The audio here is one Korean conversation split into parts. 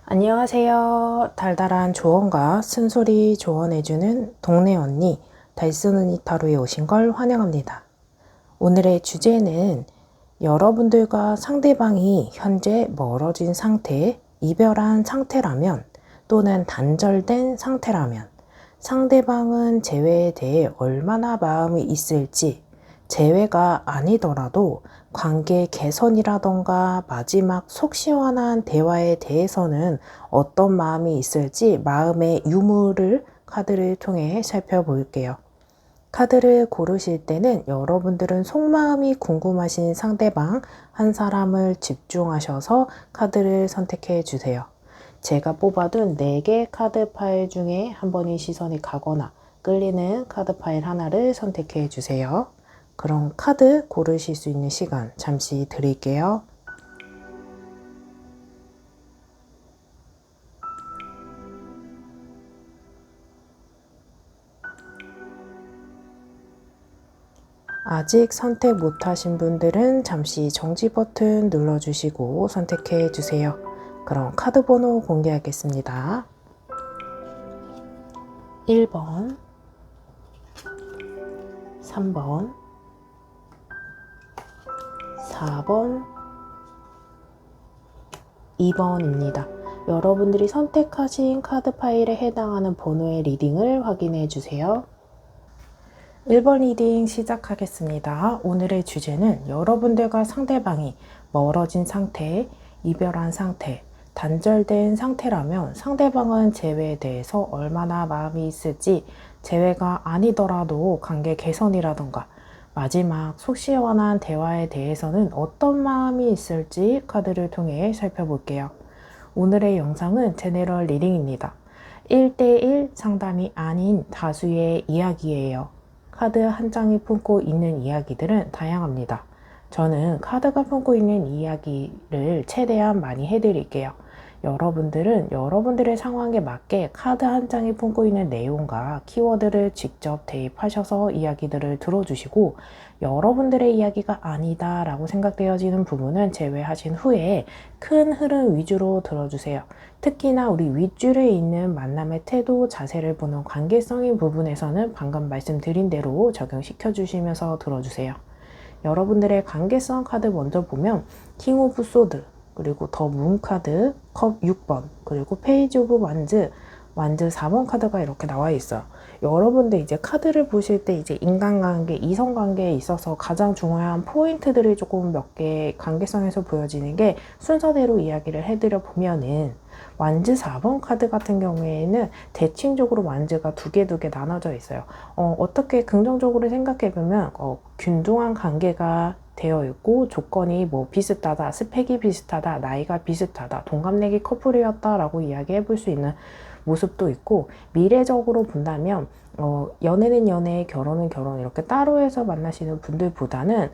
안녕하세요. 달달한 조언과 쓴소리 조언해주는 동네 언니 달쓰는 이타로에 오신 걸 환영합니다. 오늘의 주제는 여러분들과 상대방이 현재 멀어진 상태, 이별한 상태라면 또는 단절된 상태라면 상대방은 재회에 대해 얼마나 마음이 있을지, 재회가 아니더라도 관계 개선이라던가 마지막 속 시원한 대화에 대해서는 어떤 마음이 있을지 마음의 유무를 카드를 통해 살펴볼게요. 카드를 고르실 때는 여러분들은 속마음이 궁금하신 상대방 한 사람을 집중하셔서 카드를 선택해 주세요. 제가 뽑아둔 4개 카드 파일 중에 한 번이 시선이 가거나 끌리는 카드 파일 하나를 선택해 주세요. 그럼 카드 고르실 수 있는 시간 잠시 드릴게요. 아직 선택 못하신 분들은 잠시 정지 버튼 눌러주시고 선택해 주세요. 그럼 카드 번호 공개하겠습니다. 1번, 3번, 4번, 2번입니다. 여러분들이 선택하신 카드 파일에 해당하는 번호의 리딩을 확인해 주세요. 1번 리딩 시작하겠습니다. 오늘의 주제는 여러분들과 상대방이 멀어진 상태, 이별한 상태, 단절된 상태라면 상대방은 재회에 대해서 얼마나 마음이 있을지, 재회가 아니더라도 관계 개선이라던가 마지막 속 시원한 대화에 대해서는 어떤 마음이 있을지 카드를 통해 살펴볼게요. 오늘의 영상은 제너럴 리딩입니다. 1대1 상담이 아닌 다수의 이야기예요. 카드 한 장이 품고 있는 이야기들은 다양합니다. 저는 카드가 품고 있는 이야기를 최대한 많이 해드릴게요. 여러분들은 여러분들의 상황에 맞게 카드 한 장이 품고 있는 내용과 키워드를 직접 대입하셔서 이야기들을 들어주시고, 여러분들의 이야기가 아니다 라고 생각되어지는 부분은 제외하신 후에 큰 흐름 위주로 들어주세요. 특히나 우리 윗줄에 있는 만남의 태도, 자세를 보는 관계성인 부분에서는 방금 말씀드린 대로 적용시켜 주시면서 들어주세요. 여러분들의 관계성 카드 먼저 보면 킹 오브 소드, 그리고 더 문 카드, 컵 6번, 그리고 페이지 오브 완즈, 완즈 4번 카드가 이렇게 나와 있어요. 여러분들 이제 카드를 보실 때 이제 인간관계, 이성관계에 있어서 가장 중요한 포인트들이 조금 몇 개 관계성에서 보여지는 게 순서대로 이야기를 해드려 보면은, 완즈 4번 카드 같은 경우에는 대칭적으로 완즈가 두 개 나눠져 있어요. 어떻게 긍정적으로 생각해 보면 균등한 관계가 되어 있고, 조건이 뭐 비슷하다, 스펙이 비슷하다, 나이가 비슷하다, 동갑내기 커플이었다 라고 이야기해 볼 수 있는 모습도 있고, 미래적으로 본다면 연애는 연애, 결혼은 결혼 이렇게 따로 해서 만나시는 분들보다는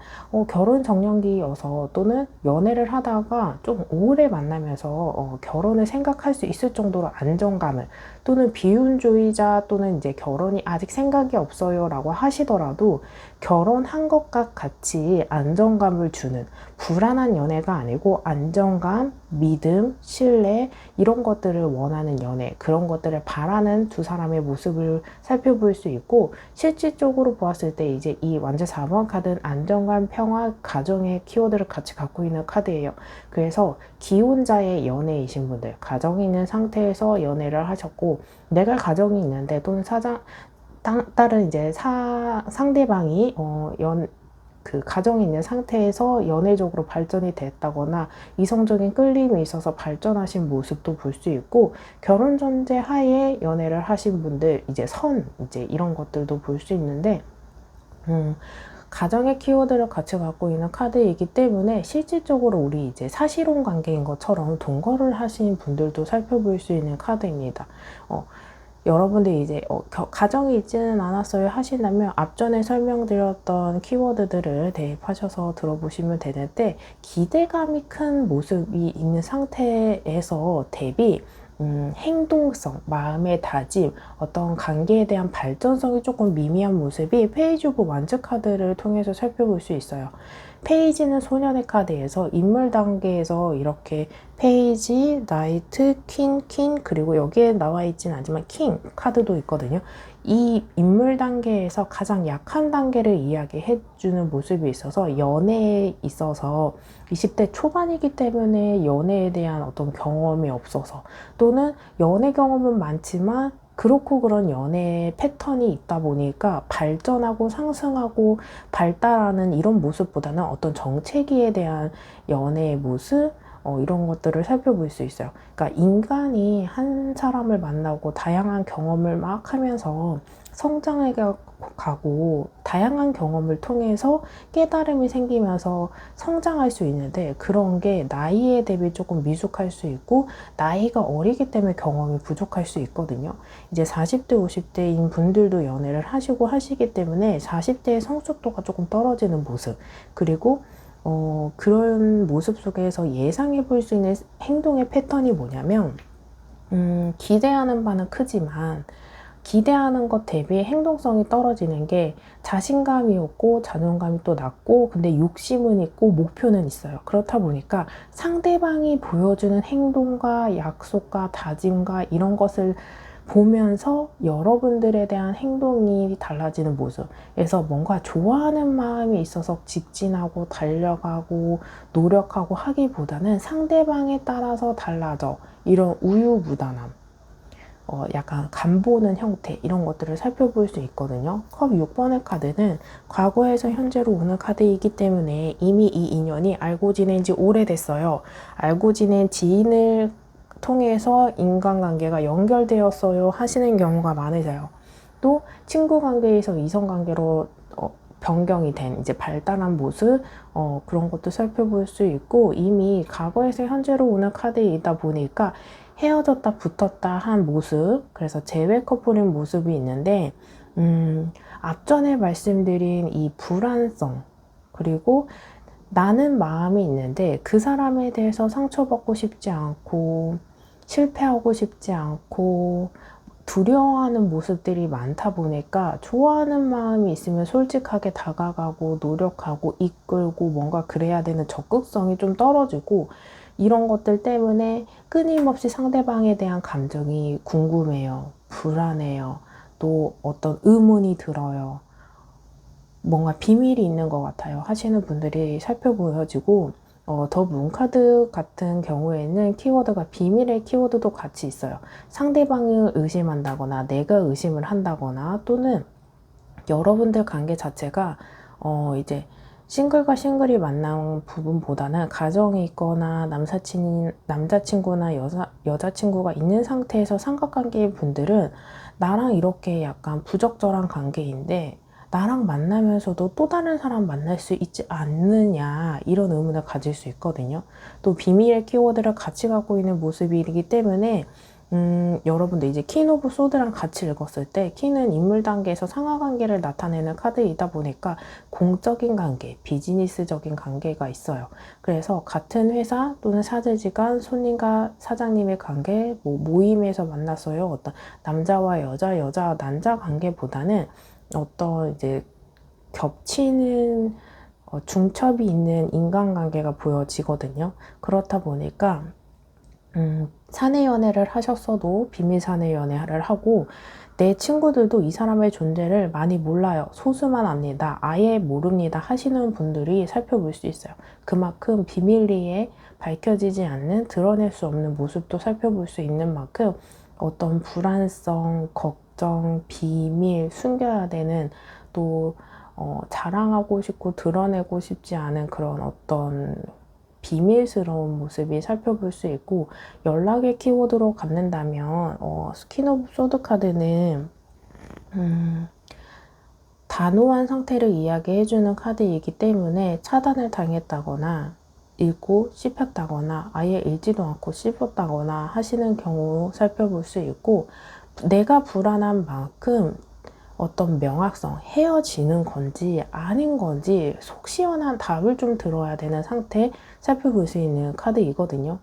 결혼 정년기여서 또는 연애를 하다가 좀 오래 만나면서 결혼을 생각할 수 있을 정도로 안정감을, 또는 비혼주의자 또는 이제 결혼이 아직 생각이 없어요 라고 하시더라도 결혼한 것과 같이 안정감을 주는, 불안한 연애가 아니고 안정감, 믿음, 신뢰 이런 것들을 원하는 연애, 그런 것들을 바라는 두 사람의 모습을 살펴볼 수 있고, 실질적으로 보았을 때 이제 이 완전 4번 카드는 안정감, 평화, 가정의 키워드를 같이 갖고 있는 카드예요. 그래서 기혼자의 연애이신 분들, 가정이 있는 상태에서 연애를 하셨고, 내가 가정이 있는데 또는 다른 이제 상대방이 그 가정이 있는 상태에서 연애적으로 발전이 됐다거나 이성적인 끌림이 있어서 발전하신 모습도 볼 수 있고, 결혼 전제 하에 연애를 하신 분들 이제 이제 이런 것들도 볼 수 있는데, 가정의 키워드를 같이 갖고 있는 카드이기 때문에 실질적으로 우리 이제 사실혼 관계인 것처럼 동거를 하신 분들도 살펴볼 수 있는 카드입니다. 여러분들이 이제 가정이 있지는 않았어요 하신다면 앞전에 설명드렸던 키워드들을 대입하셔서 들어보시면 되는데, 기대감이 큰 모습이 있는 상태에서 대비 행동성, 마음의 다짐, 어떤 관계에 대한 발전성이 조금 미미한 모습이 페이지 오브 완즈 카드를 통해서 살펴볼 수 있어요. 페이지는 소년의 카드에서 인물 단계에서 이렇게 페이지, 나이트, 퀸, 그리고 여기에 나와 있진 않지만 킹 카드도 있거든요. 이 인물 단계에서 가장 약한 단계를 이야기해 주는 모습이 있어서 연애에 있어서 20대 초반이기 때문에 연애에 대한 어떤 경험이 없어서 또는 연애 경험은 많지만 그렇고 그런 연애의 패턴이 있다 보니까 발전하고 상승하고 발달하는 이런 모습보다는 어떤 정체기에 대한 연애의 모습 이런 것들을 살펴볼 수 있어요. 그러니까 인간이 한 사람을 만나고 다양한 경험을 막 하면서 성장해 가고 다양한 경험을 통해서 깨달음이 생기면서 성장할 수 있는데 그런 게 나이에 대비 조금 미숙할 수 있고 나이가 어리기 때문에 경험이 부족할 수 있거든요. 이제 40대, 50대인 분들도 연애를 하시고 하시기 때문에 40대의 성숙도가 조금 떨어지는 모습 그리고 그런 모습 속에서 예상해 볼 수 있는 행동의 패턴이 뭐냐면 기대하는 바는 크지만 기대하는 것 대비 행동성이 떨어지는 게 자신감이 없고 자존감이 또 낮고 근데 욕심은 있고 목표는 있어요. 그렇다 보니까 상대방이 보여주는 행동과 약속과 다짐과 이런 것을 보면서 여러분들에 대한 행동이 달라지는 모습. 그래서 뭔가 좋아하는 마음이 있어서 직진하고 달려가고 노력하고 하기보다는 상대방에 따라서 달라져. 이런 우유부단함. 약간 간보는 형태 이런 것들을 살펴볼 수 있거든요. 컵 6번의 카드는 과거에서 현재로 오는 카드이기 때문에 이미 이 인연이 알고 지낸 지 오래됐어요. 알고 지낸 지인을 통해서 인간관계가 연결되었어요 하시는 경우가 많으세요. 또 친구 관계에서 이성 관계로 변경이 된 이제 발달한 모습 그런 것도 살펴볼 수 있고 이미 과거에서 현재로 오는 카드이다 보니까 헤어졌다 붙었다 한 모습 그래서 재회 커플인 모습이 있는데 앞전에 말씀드린 이 불안성 그리고 나는 마음이 있는데 그 사람에 대해서 상처받고 싶지 않고 실패하고 싶지 않고 두려워하는 모습들이 많다 보니까 좋아하는 마음이 있으면 솔직하게 다가가고 노력하고 이끌고 뭔가 그래야 되는 적극성이 좀 떨어지고 이런 것들 때문에 끊임없이 상대방에 대한 감정이 궁금해요. 불안해요. 또 어떤 의문이 들어요. 뭔가 비밀이 있는 것 같아요 하시는 분들이 살펴보여지고 더 문카드 같은 경우에는 키워드가 비밀의 키워드도 같이 있어요. 상대방을 의심한다거나 내가 의심을 한다거나 또는 여러분들 관계 자체가 이제 싱글과 싱글이 만난 부분보다는 가정이 있거나 남자친구나 여자친구가 있는 상태에서 삼각관계인 분들은 나랑 이렇게 약간 부적절한 관계인데 나랑 만나면서도 또 다른 사람 만날 수 있지 않느냐 이런 의문을 가질 수 있거든요. 또 비밀의 키워드를 같이 갖고 있는 모습이기 때문에 여러분들 이제 퀸 오브 소드랑 같이 읽었을 때 퀸은 인물 단계에서 상하 관계를 나타내는 카드이다 보니까 공적인 관계, 비즈니스적인 관계가 있어요. 그래서 같은 회사 또는 사제지간 손님과 사장님의 관계, 모임에서 만났어요. 어떤 남자와 여자, 남자 관계보다는 어떤 이제 겹치는 중첩이 있는 인간관계가 보여지거든요. 그렇다 보니까 사내 연애를 하셨어도 비밀 사내 연애를 하고 내 친구들도 이 사람의 존재를 많이 몰라요. 소수만 압니다. 아예 모릅니다. 하시는 분들이 살펴볼 수 있어요. 그만큼 비밀리에 밝혀지지 않는 드러낼 수 없는 모습도 살펴볼 수 있는 만큼 어떤 불안성, 걱정, 비밀, 숨겨야 되는 또 자랑하고 싶고 드러내고 싶지 않은 그런 어떤 비밀스러운 모습이 살펴볼 수 있고 연락의 키워드로 갖는다면 스킨 오브 소드 카드는 단호한 상태를 이야기해주는 카드이기 때문에 차단을 당했다거나 읽고 씹혔다거나 아예 읽지도 않고 씹었다거나 하시는 경우 살펴볼 수 있고 내가 불안한 만큼 어떤 명확성, 헤어지는 건지 아닌 건지 속 시원한 답을 좀 들어야 되는 상태 살펴볼 수 있는 카드이거든요.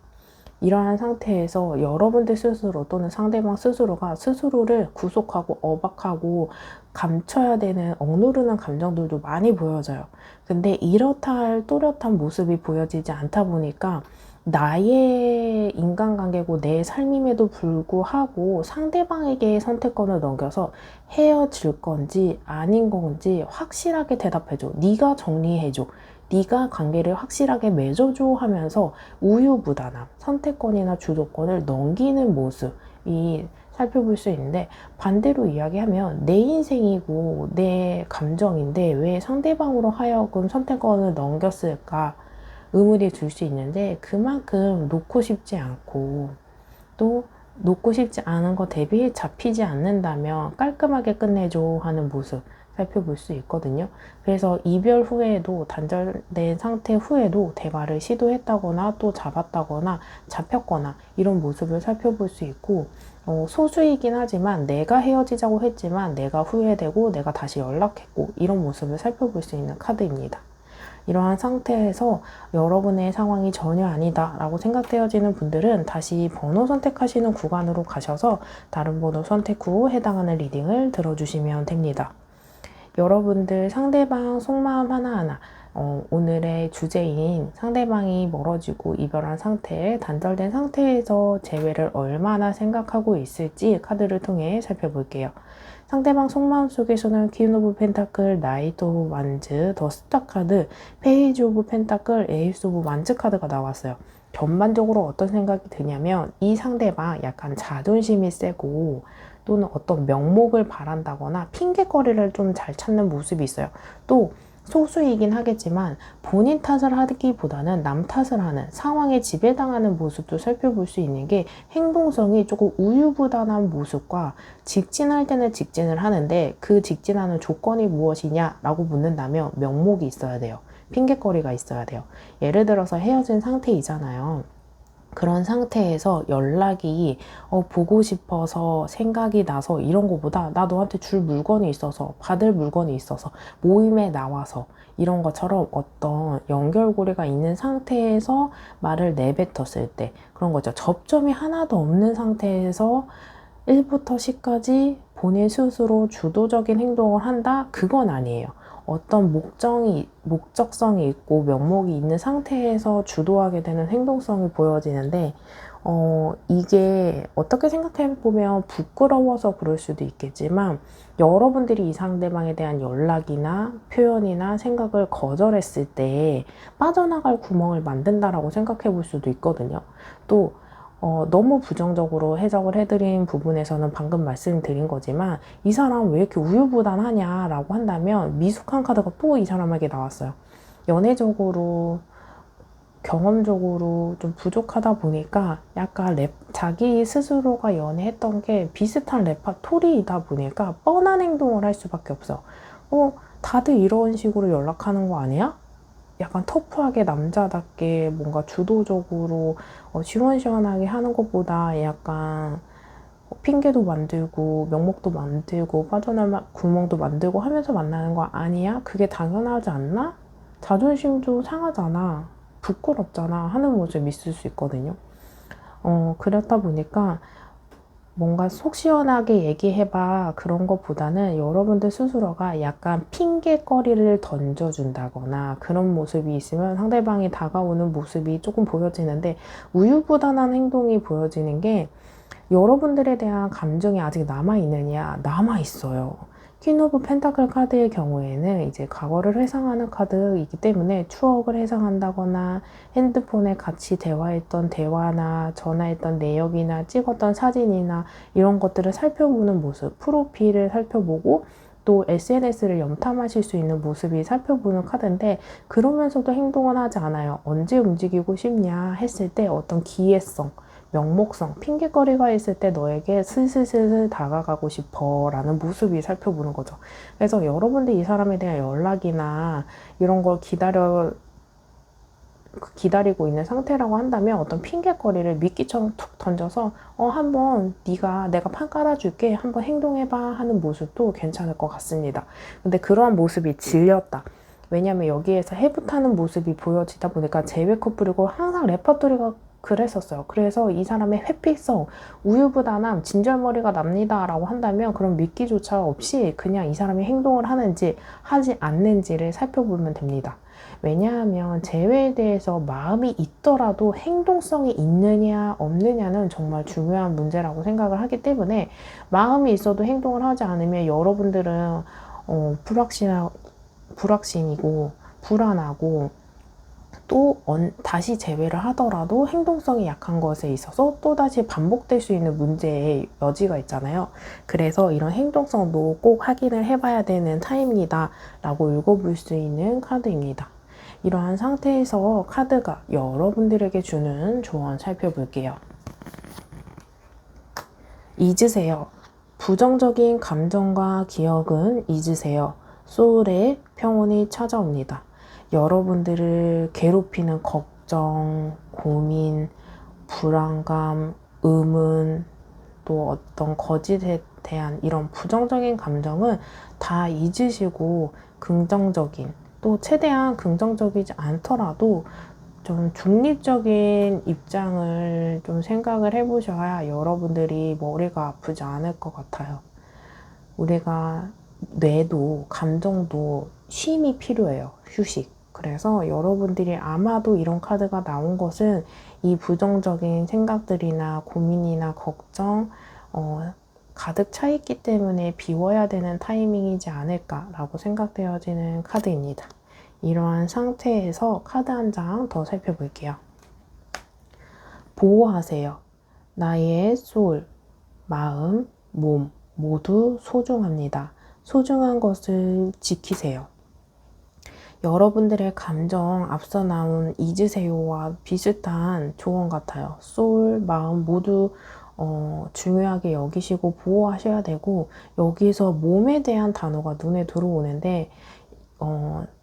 이러한 상태에서 여러분들 스스로 또는 상대방 스스로가 스스로를 구속하고 억압하고 감춰야 되는 억누르는 감정들도 많이 보여져요. 근데 이렇다 할 또렷한 모습이 보여지지 않다 보니까 나의 인간관계고 내 삶임에도 불구하고 상대방에게 선택권을 넘겨서 헤어질 건지 아닌 건지 확실하게 대답해줘. 네가 정리해줘. 네가 관계를 확실하게 맺어줘 하면서 우유부단함, 선택권이나 주도권을 넘기는 모습이 살펴볼 수 있는데, 반대로 이야기하면 내 인생이고 내 감정인데 왜 상대방으로 하여금 선택권을 넘겼을까 의문이 들 수 있는데, 그만큼 놓고 싶지 않고 또 놓고 싶지 않은 것 대비 잡히지 않는다면 깔끔하게 끝내줘 하는 모습 살펴볼 수 있거든요. 그래서 이별 후에도 단절된 상태 후에도 대화를 시도했다거나 또 잡았다거나 잡혔거나 이런 모습을 살펴볼 수 있고, 소수이긴 하지만 내가 헤어지자고 했지만 내가 후회되고 내가 다시 연락했고 이런 모습을 살펴볼 수 있는 카드입니다. 이러한 상태에서 여러분의 상황이 전혀 아니다 라고 생각되어지는 분들은 다시 번호 선택하시는 구간으로 가셔서 다른 번호 선택 후 해당하는 리딩을 들어주시면 됩니다. 여러분들 상대방 속마음 하나하나, 오늘의 주제인 상대방이 멀어지고 이별한 상태에 단절된 상태에서 재회를 얼마나 생각하고 있을지 카드를 통해 살펴볼게요. 상대방 속마음 속에서는 퀸 오브 펜타클, 나이트 오브 완즈, 더 스타 카드, 페이지 오브 펜타클, 에이스 오브 완즈 카드가 나왔어요. 전반적으로 어떤 생각이 드냐면 이 상대방 약간 자존심이 세고 또는 어떤 명목을 바란다거나 핑계거리를 좀 잘 찾는 모습이 있어요. 또 소수이긴 하겠지만 본인 탓을 하기보다는 남 탓을 하는, 상황에 지배당하는 모습도 살펴볼 수 있는 게, 행동성이 조금 우유부단한 모습과 직진할 때는 직진을 하는데 그 직진하는 조건이 무엇이냐라고 묻는다면 명목이 있어야 돼요. 핑계거리가 있어야 돼요. 예를 들어서 헤어진 상태이잖아요. 그런 상태에서 연락이 보고 싶어서 생각이 나서 이런 거보다 나 너한테 줄 물건이 있어서 받을 물건이 있어서 모임에 나와서 이런 것처럼 어떤 연결고리가 있는 상태에서 말을 내뱉었을 때 그런 거죠. 접점이 하나도 없는 상태에서 1부터 10까지 본인 스스로 주도적인 행동을 한다? 그건 아니에요. 어떤 목적성이 있고 명목이 있는 상태에서 주도하게 되는 행동성이 보여지는데, 이게 어떻게 생각해보면 부끄러워서 그럴 수도 있겠지만, 여러분들이 이 상대방에 대한 연락이나 표현이나 생각을 거절했을 때 빠져나갈 구멍을 만든다라고 생각해 볼 수도 있거든요. 또 너무 부정적으로 해석을 해드린 부분에서는 방금 말씀드린 거지만, 이 사람 왜 이렇게 우유부단하냐라고 한다면 미숙한 카드가 또 이 사람에게 나왔어요. 연애적으로 경험적으로 좀 부족하다 보니까 약간 자기 스스로가 연애했던 게 비슷한 레파토리이다 보니까 뻔한 행동을 할 수밖에 없어. 다들 이런 식으로 연락하는 거 아니야? 약간 터프하게 남자답게 뭔가 주도적으로 시원시원하게 하는 것보다 약간 핑계도 만들고 명목도 만들고 빠져나갈 구멍도 만들고 하면서 만나는 거 아니야? 그게 당연하지 않나? 자존심도 상하잖아. 부끄럽잖아. 하는 모습이 있을 수 있거든요. 그렇다 보니까 뭔가 속 시원하게 얘기해봐 그런 것보다는 여러분들 스스로가 약간 핑계거리를 던져준다거나 그런 모습이 있으면 상대방이 다가오는 모습이 조금 보여지는데, 우유부단한 행동이 보여지는 게 여러분들에 대한 감정이 아직 남아있느냐? 남아있어요. 퀸 오브 펜타클 카드의 경우에는 이제 과거를 회상하는 카드이기 때문에 추억을 회상한다거나 핸드폰에 같이 대화했던 대화나 전화했던 내역이나 찍었던 사진이나 이런 것들을 살펴보는 모습, 프로필을 살펴보고 또 SNS를 염탐하실 수 있는 모습이 살펴보는 카드인데, 그러면서도 행동은 하지 않아요. 언제 움직이고 싶냐 했을 때 어떤 기회성, 명목성, 핑계거리가 있을 때 너에게 슬슬슬슬 다가가고 싶어 라는 모습이 살펴보는 거죠. 그래서 여러분들 이 사람에 대한 연락이나 이런 걸 기다리고 있는 상태라고 한다면 어떤 핑계거리를 미끼처럼 툭 던져서 한번 내가 판 깔아줄게, 한번 행동해봐 하는 모습도 괜찮을 것 같습니다. 근데 그러한 모습이 질렸다. 왜냐면 여기에서 해부타는 모습이 보여지다 보니까 재회 커플이고 항상 레퍼토리가 그랬었어요. 그래서 이 사람의 회피성, 우유부단함, 진절머리가 납니다 라고 한다면 그럼 믿기조차 없이 그냥 이 사람이 행동을 하는지 하지 않는지를 살펴보면 됩니다. 왜냐하면 재회에 대해서 마음이 있더라도 행동성이 있느냐 없느냐는 정말 중요한 문제라고 생각을 하기 때문에 마음이 있어도 행동을 하지 않으면 여러분들은 불확신이고 불안하고 또 다시 재회를 하더라도 행동성이 약한 것에 있어서 또다시 반복될 수 있는 문제의 여지가 있잖아요. 그래서 이런 행동성도 꼭 확인을 해봐야 되는 타임이다 라고 읽어볼 수 있는 카드입니다. 이러한 상태에서 카드가 여러분들에게 주는 조언 살펴볼게요. 잊으세요. 부정적인 감정과 기억은 잊으세요. 소울의 평온이 찾아옵니다. 여러분들을 괴롭히는 걱정, 고민, 불안감, 의문, 또 어떤 거짓에 대한 이런 부정적인 감정은 다 잊으시고 긍정적인, 또 최대한 긍정적이지 않더라도 좀 중립적인 입장을 좀 생각을 해보셔야 여러분들이 머리가 아프지 않을 것 같아요. 우리가 뇌도 감정도 쉼이 필요해요. 휴식. 그래서 여러분들이 아마도 이런 카드가 나온 것은 이 부정적인 생각들이나 고민이나 걱정 가득 차 있기 때문에 비워야 되는 타이밍이지 않을까라고 생각되어지는 카드입니다. 이러한 상태에서 카드 한 장 더 살펴볼게요. 보호하세요. 나의 소울, 마음, 몸 모두 소중합니다. 소중한 것을 지키세요. 여러분들의 감정 앞서 나온 잊으세요와 비슷한 조언 같아요. 소울, 마음 모두 중요하게 여기시고 보호하셔야 되고, 여기서 몸에 대한 단어가 눈에 들어오는데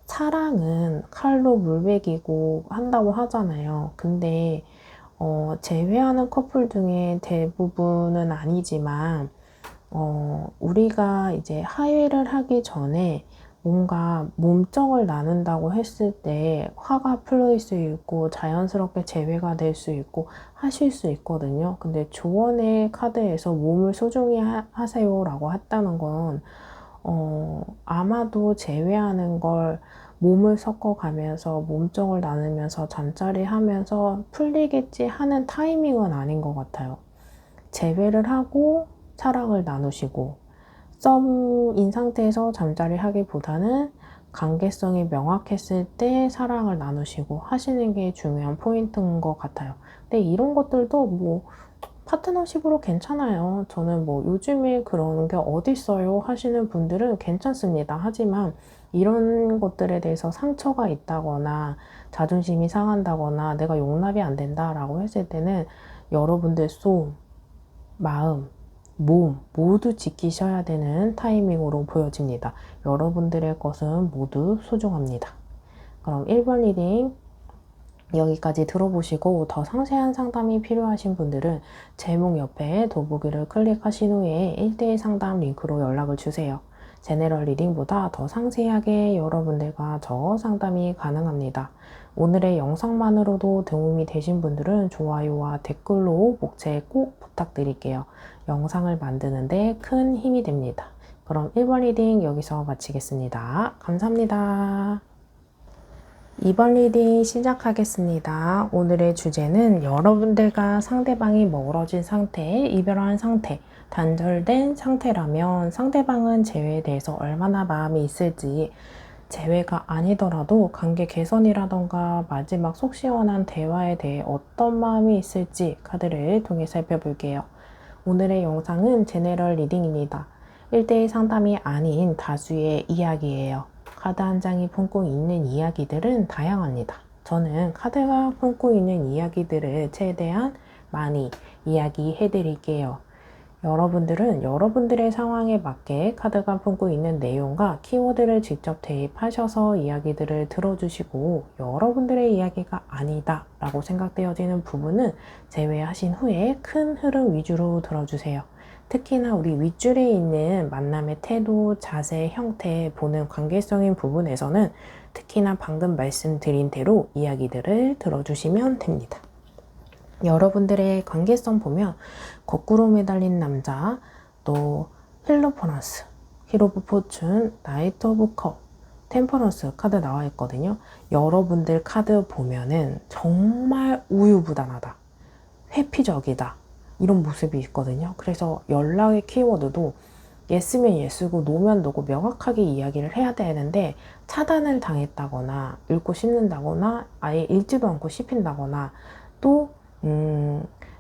사랑은 칼로 물베기고 한다고 하잖아요. 근데 재회하는 커플 중에 대부분은 아니지만 우리가 이제 하회를 하기 전에 뭔가 몸정을 나눈다고 했을 때 화가 풀릴 수 있고 자연스럽게 재회가 될 수 있고 하실 수 있거든요. 근데 조언의 카드에서 몸을 소중히 하세요 라고 했다는 건 아마도 재회하는 걸 몸을 섞어가면서 몸정을 나누면서 잠자리 하면서 풀리겠지 하는 타이밍은 아닌 것 같아요. 재회를 하고 사랑을 나누시고 썸인 상태에서 잠자리 하기보다는 관계성이 명확했을 때 사랑을 나누시고 하시는 게 중요한 포인트인 것 같아요. 근데 이런 것들도 뭐 파트너십으로 괜찮아요. 저는 뭐 요즘에 그런 게 어딨어요 하시는 분들은 괜찮습니다. 하지만 이런 것들에 대해서 상처가 있다거나 자존심이 상한다거나 내가 용납이 안 된다라고 했을 때는 여러분들 소울, 마음, 몸 모두 지키셔야 되는 타이밍으로 보여집니다. 여러분들의 것은 모두 소중합니다. 그럼 1번 리딩 여기까지 들어보시고 더 상세한 상담이 필요하신 분들은 제목 옆에 더보기를 클릭하신 후에 1대1 상담 링크로 연락을 주세요. 제네럴 리딩보다 더 상세하게 여러분들과 저 상담이 가능합니다. 오늘의 영상만으로도 도움이 되신 분들은 좋아요와 댓글로 복채 꼭 부탁드릴게요. 영상을 만드는데 큰 힘이 됩니다. 그럼 1번 리딩 여기서 마치겠습니다. 감사합니다. 2번 리딩 시작하겠습니다. 오늘의 주제는 여러분들과 상대방이 멀어진 상태, 이별한 상태, 단절된 상태라면 상대방은 재회에 대해서 얼마나 마음이 있을지, 재회가 아니더라도 관계 개선이라던가 마지막 속 시원한 대화에 대해 어떤 마음이 있을지 카드를 통해 살펴볼게요. 오늘의 영상은 제네럴 리딩입니다. 1대1 상담이 아닌 다수의 이야기예요. 카드 한 장이 품고 있는 이야기들은 다양합니다. 저는 카드가 품고 있는 이야기들을 최대한 많이 이야기해 드릴게요. 여러분들은 여러분들의 상황에 맞게 카드가 품고 있는 내용과 키워드를 직접 대입하셔서 이야기들을 들어주시고, 여러분들의 이야기가 아니다 라고 생각되어지는 부분은 제외하신 후에 큰 흐름 위주로 들어주세요. 특히나 우리 윗줄에 있는 만남의 태도, 자세, 형태, 보는 관계성인 부분에서는 특히나 방금 말씀드린 대로 이야기들을 들어주시면 됩니다. 여러분들의 관계성 보면 거꾸로 매달린 남자, 또 힐로포너스, 힐 오브 포춘, 나이트 오브 컵, 템퍼런스 카드 나와 있거든요. 여러분들 카드 보면은 정말 우유부단하다, 회피적이다, 이런 모습이 있거든요. 그래서 연락의 키워드도 예스면 예스고 노면 노고 명확하게 이야기를 해야 되는데, 차단을 당했다거나 읽고 씹는다거나 아예 읽지도 않고 씹힌다거나, 또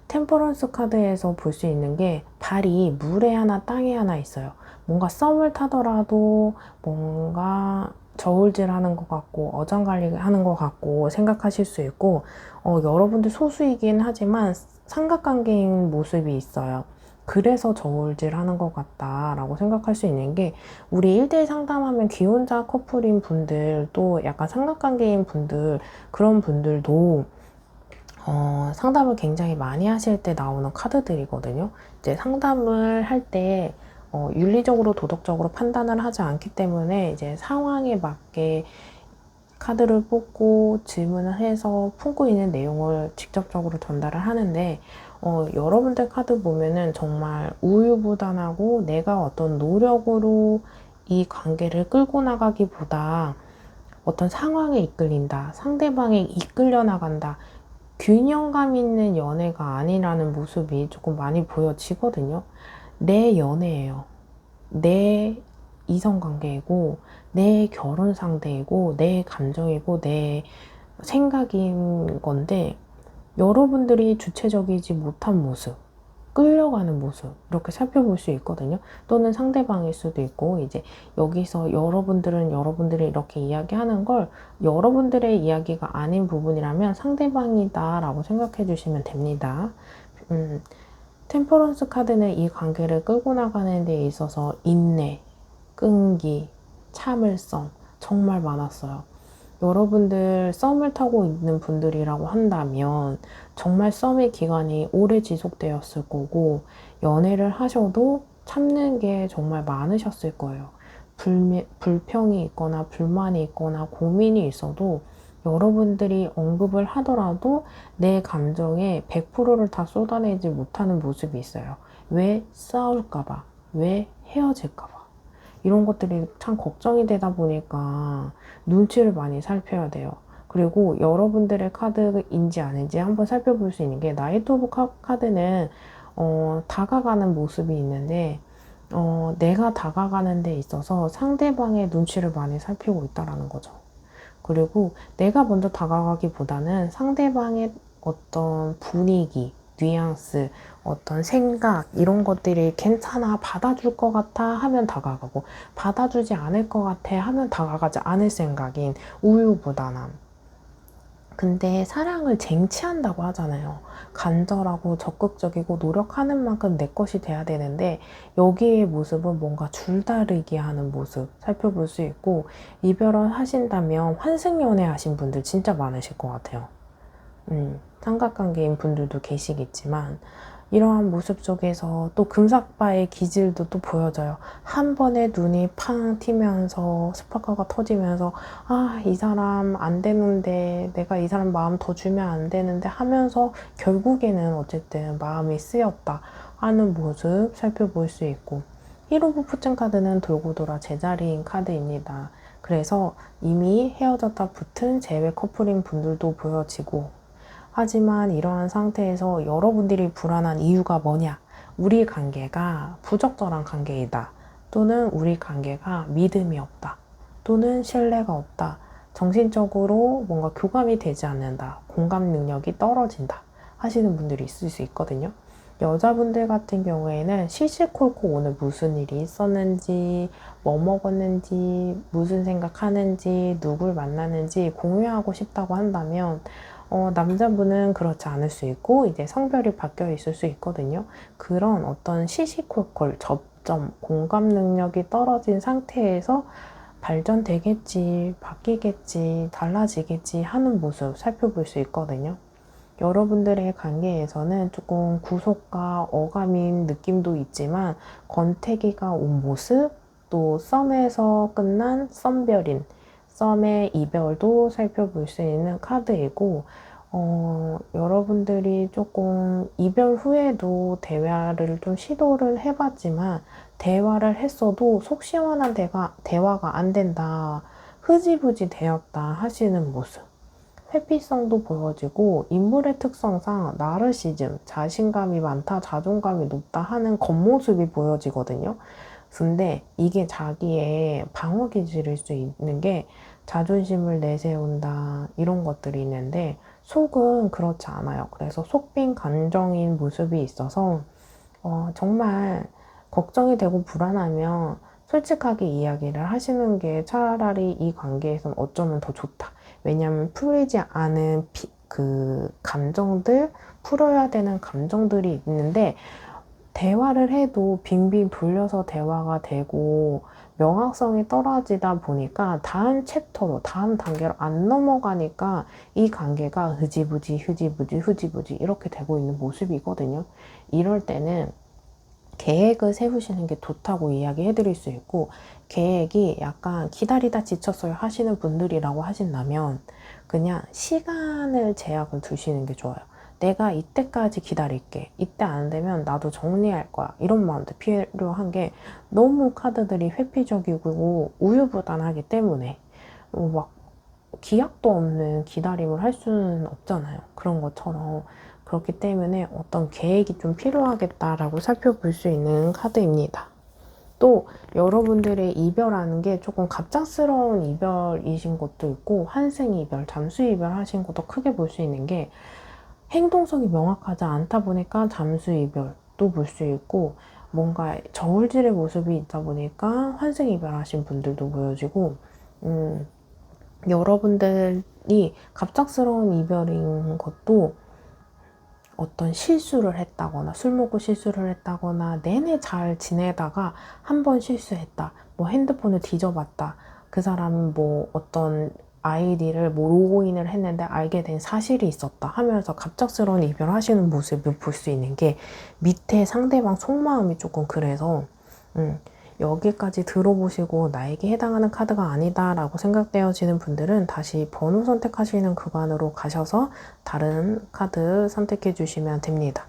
템퍼런스 카드에서 볼 수 있는 게 발이 물에 하나 땅에 하나 있어요. 뭔가 썸을 타더라도 뭔가 저울질하는 것 같고 어장관리하는 것 같고 생각하실 수 있고, 여러분들 소수이긴 하지만 삼각관계인 모습이 있어요. 그래서 저울질하는 것 같다라고 생각할 수 있는 게, 우리 1대1 상담하면 기혼자 커플인 분들, 또 약간 삼각관계인 분들, 그런 분들도 상담을 굉장히 많이 하실 때 나오는 카드들이거든요. 이제 상담을 할 때 윤리적으로 도덕적으로 판단을 하지 않기 때문에 이제 상황에 맞게 카드를 뽑고 질문을 해서 품고 있는 내용을 직접적으로 전달을 하는데, 여러분들 카드 보면은 정말 우유부단하고 내가 어떤 노력으로 이 관계를 끌고 나가기보다 어떤 상황에 이끌린다, 상대방에 이끌려 나간다, 균형감 있는 연애가 아니라는 모습이 조금 많이 보여지거든요. 내 연애예요. 내 이성관계이고, 내 결혼 상대이고, 내 감정이고, 내 생각인 건데, 여러분들이 주체적이지 못한 모습, 끌려가는 모습, 이렇게 살펴볼 수 있거든요. 또는 상대방일 수도 있고, 이제 여기서 여러분들은 여러분들이 이렇게 이야기하는 걸 여러분들의 이야기가 아닌 부분이라면 상대방이다 라고 생각해 주시면 됩니다. 템퍼런스 카드는 이 관계를 끌고 나가는 데 있어서 인내, 끈기, 참을성 정말 많았어요. 여러분들 썸을 타고 있는 분들이라고 한다면 정말 썸의 기간이 오래 지속되었을 거고, 연애를 하셔도 참는 게 정말 많으셨을 거예요. 불평이 있거나 불만이 있거나 고민이 있어도 여러분들이 언급을 하더라도 내 감정에 100%를 다 쏟아내지 못하는 모습이 있어요. 왜? 싸울까봐, 왜? 헤어질까봐. 이런 것들이 참 걱정이 되다 보니까 눈치를 많이 살펴야 돼요. 그리고 여러분들의 카드인지 아닌지 한번 살펴볼 수 있는 게, 나이트 오브 카드는 다가가는 모습이 있는데, 내가 다가가는 데 있어서 상대방의 눈치를 많이 살피고 있다는 거죠. 그리고 내가 먼저 다가가기보다는 상대방의 어떤 분위기, 뉘앙스, 어떤 생각, 이런 것들이 괜찮아, 받아줄 것 같아 하면 다가가고, 받아주지 않을 것 같아 하면 다가가지 않을 생각인 우유부단함. 근데 사랑을 쟁취한다고 하잖아요. 간절하고 적극적이고 노력하는 만큼 내 것이 돼야 되는데, 여기의 모습은 뭔가 줄다리기 하는 모습 살펴볼 수 있고, 이별을 하신다면 환승연애 하신 분들 진짜 많으실 것 같아요. 삼각관계인 분들도 계시겠지만, 이러한 모습 속에서 또 금삭바의 기질도 또 보여져요. 한 번에 눈이 팡 튀면서 스파크가 터지면서, 아, 이 사람 안 되는데, 내가 이 사람 마음 더 주면 안 되는데 하면서 결국에는 어쨌든 마음이 쓰였다 하는 모습 살펴볼 수 있고, 힐 오브 포춘 카드는 돌고 돌아 제자리인 카드입니다. 그래서 이미 헤어졌다 붙은 재회 커플인 분들도 보여지고, 하지만 이러한 상태에서 여러분들이 불안한 이유가 뭐냐? 우리 관계가 부적절한 관계이다. 또는 우리 관계가 믿음이 없다. 또는 신뢰가 없다. 정신적으로 뭔가 교감이 되지 않는다. 공감 능력이 떨어진다. 하시는 분들이 있을 수 있거든요. 여자분들 같은 경우에는 시시콜콜 오늘 무슨 일이 있었는지, 뭐 먹었는지, 무슨 생각하는지, 누굴 만나는지 공유하고 싶다고 한다면, 남자분은 그렇지 않을 수 있고, 이제 성별이 바뀌어 있을 수 있거든요. 그런 어떤 시시콜콜, 접점, 공감 능력이 떨어진 상태에서 발전되겠지, 바뀌겠지, 달라지겠지 하는 모습 살펴볼 수 있거든요. 여러분들의 관계에서는 조금 구속과 어감인 느낌도 있지만, 권태기가 온 모습, 또 썸에서 끝난 썸별인, 썸의 이별도 살펴볼 수 있는 카드이고, 여러분들이 조금 이별 후에도 대화를 좀 시도를 해봤지만 대화를 했어도 속 시원한 대화가 안 된다. 흐지부지 되었다 하시는 모습. 회피성도 보여지고 인물의 특성상 나르시즘, 자신감이 많다, 자존감이 높다 하는 겉모습이 보여지거든요. 근데 이게 자기의 방어 기질일 수 있는 게 자존심을 내세운다 이런 것들이 있는데 속은 그렇지 않아요. 그래서 속빈 감정인 모습이 있어서 정말 걱정이 되고 불안하면 솔직하게 이야기를 하시는 게 차라리 이 관계에선 어쩌면 더 좋다. 왜냐하면 풀리지 않은 그 감정들, 풀어야 되는 감정들이 있는데 대화를 해도 빙빙 돌려서 대화가 되고 명확성이 떨어지다 보니까 다음 챕터로, 다음 단계로 안 넘어가니까 이 관계가 흐지부지 이렇게 되고 있는 모습이거든요. 이럴 때는 계획을 세우시는 게 좋다고 이야기해 드릴 수 있고, 계획이 약간 기다리다 지쳤어요 하시는 분들이라고 하신다면 그냥 시간을 제약을 두시는 게 좋아요. 내가 이때까지 기다릴게. 이때 안 되면 나도 정리할 거야. 이런 마음도 필요한 게 너무 카드들이 회피적이고 우유부단하기 때문에 막 기약도 없는 기다림을 할 수는 없잖아요. 그런 것처럼. 그렇기 때문에 어떤 계획이 좀 필요하겠다라고 살펴볼 수 있는 카드입니다. 또 여러분들의 이별하는 게 조금 갑작스러운 이별이신 것도 있고 환생 이별, 잠수 이별 하신 것도 크게 볼 수 있는 게 행동성이 명확하지 않다 보니까 잠수 이별도 볼 수 있고 뭔가 저울질의 모습이 있다 보니까 환생 이별하신 분들도 보여지고 여러분들이 갑작스러운 이별인 것도 어떤 실수를 했다거나 술 먹고 실수를 했다거나 내내 잘 지내다가 한 번 실수했다. 뭐 핸드폰을 뒤져봤다. 그 사람은 뭐 어떤 아이디를 뭐 로그인을 했는데 알게 된 사실이 있었다 하면서 갑작스러운 이별하시는 모습을 볼 수 있는 게 밑에 상대방 속마음이 조금 그래서 여기까지 들어보시고 나에게 해당하는 카드가 아니다 라고 생각되어지는 분들은 다시 번호 선택하시는 구간으로 가셔서 다른 카드 선택해 주시면 됩니다.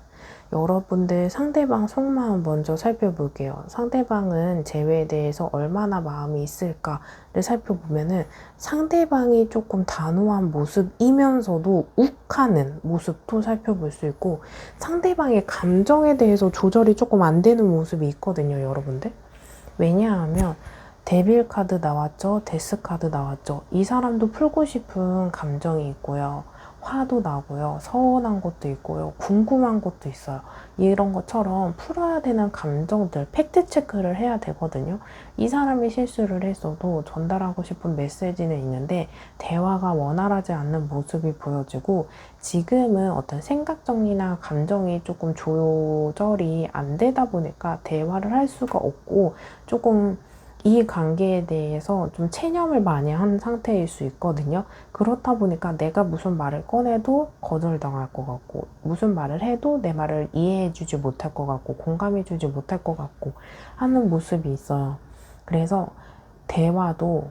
여러분들 상대방 속마음 먼저 살펴볼게요. 상대방은 재회에 대해서 얼마나 마음이 있을까를 살펴보면은 상대방이 조금 단호한 모습이면서도 욱하는 모습도 살펴볼 수 있고 상대방의 감정에 대해서 조절이 조금 안 되는 모습이 있거든요, 여러분들. 왜냐하면 데빌 카드 나왔죠. 데스 카드 나왔죠. 이 사람도 풀고 싶은 감정이 있고요. 화도 나고요. 서운한 것도 있고요. 궁금한 것도 있어요. 이런 것처럼 풀어야 되는 감정들, 팩트 체크를 해야 되거든요. 이 사람이 실수를 했어도 전달하고 싶은 메시지는 있는데 대화가 원활하지 않는 모습이 보여지고 지금은 어떤 생각 정리나 감정이 조금 조절이 안 되다 보니까 대화를 할 수가 없고 조금 이 관계에 대해서 좀 체념을 많이 한 상태일 수 있거든요. 그렇다 보니까 내가 무슨 말을 꺼내도 거절당할 것 같고 무슨 말을 해도 내 말을 이해해주지 못할 것 같고 공감해주지 못할 것 같고 하는 모습이 있어요. 그래서 대화도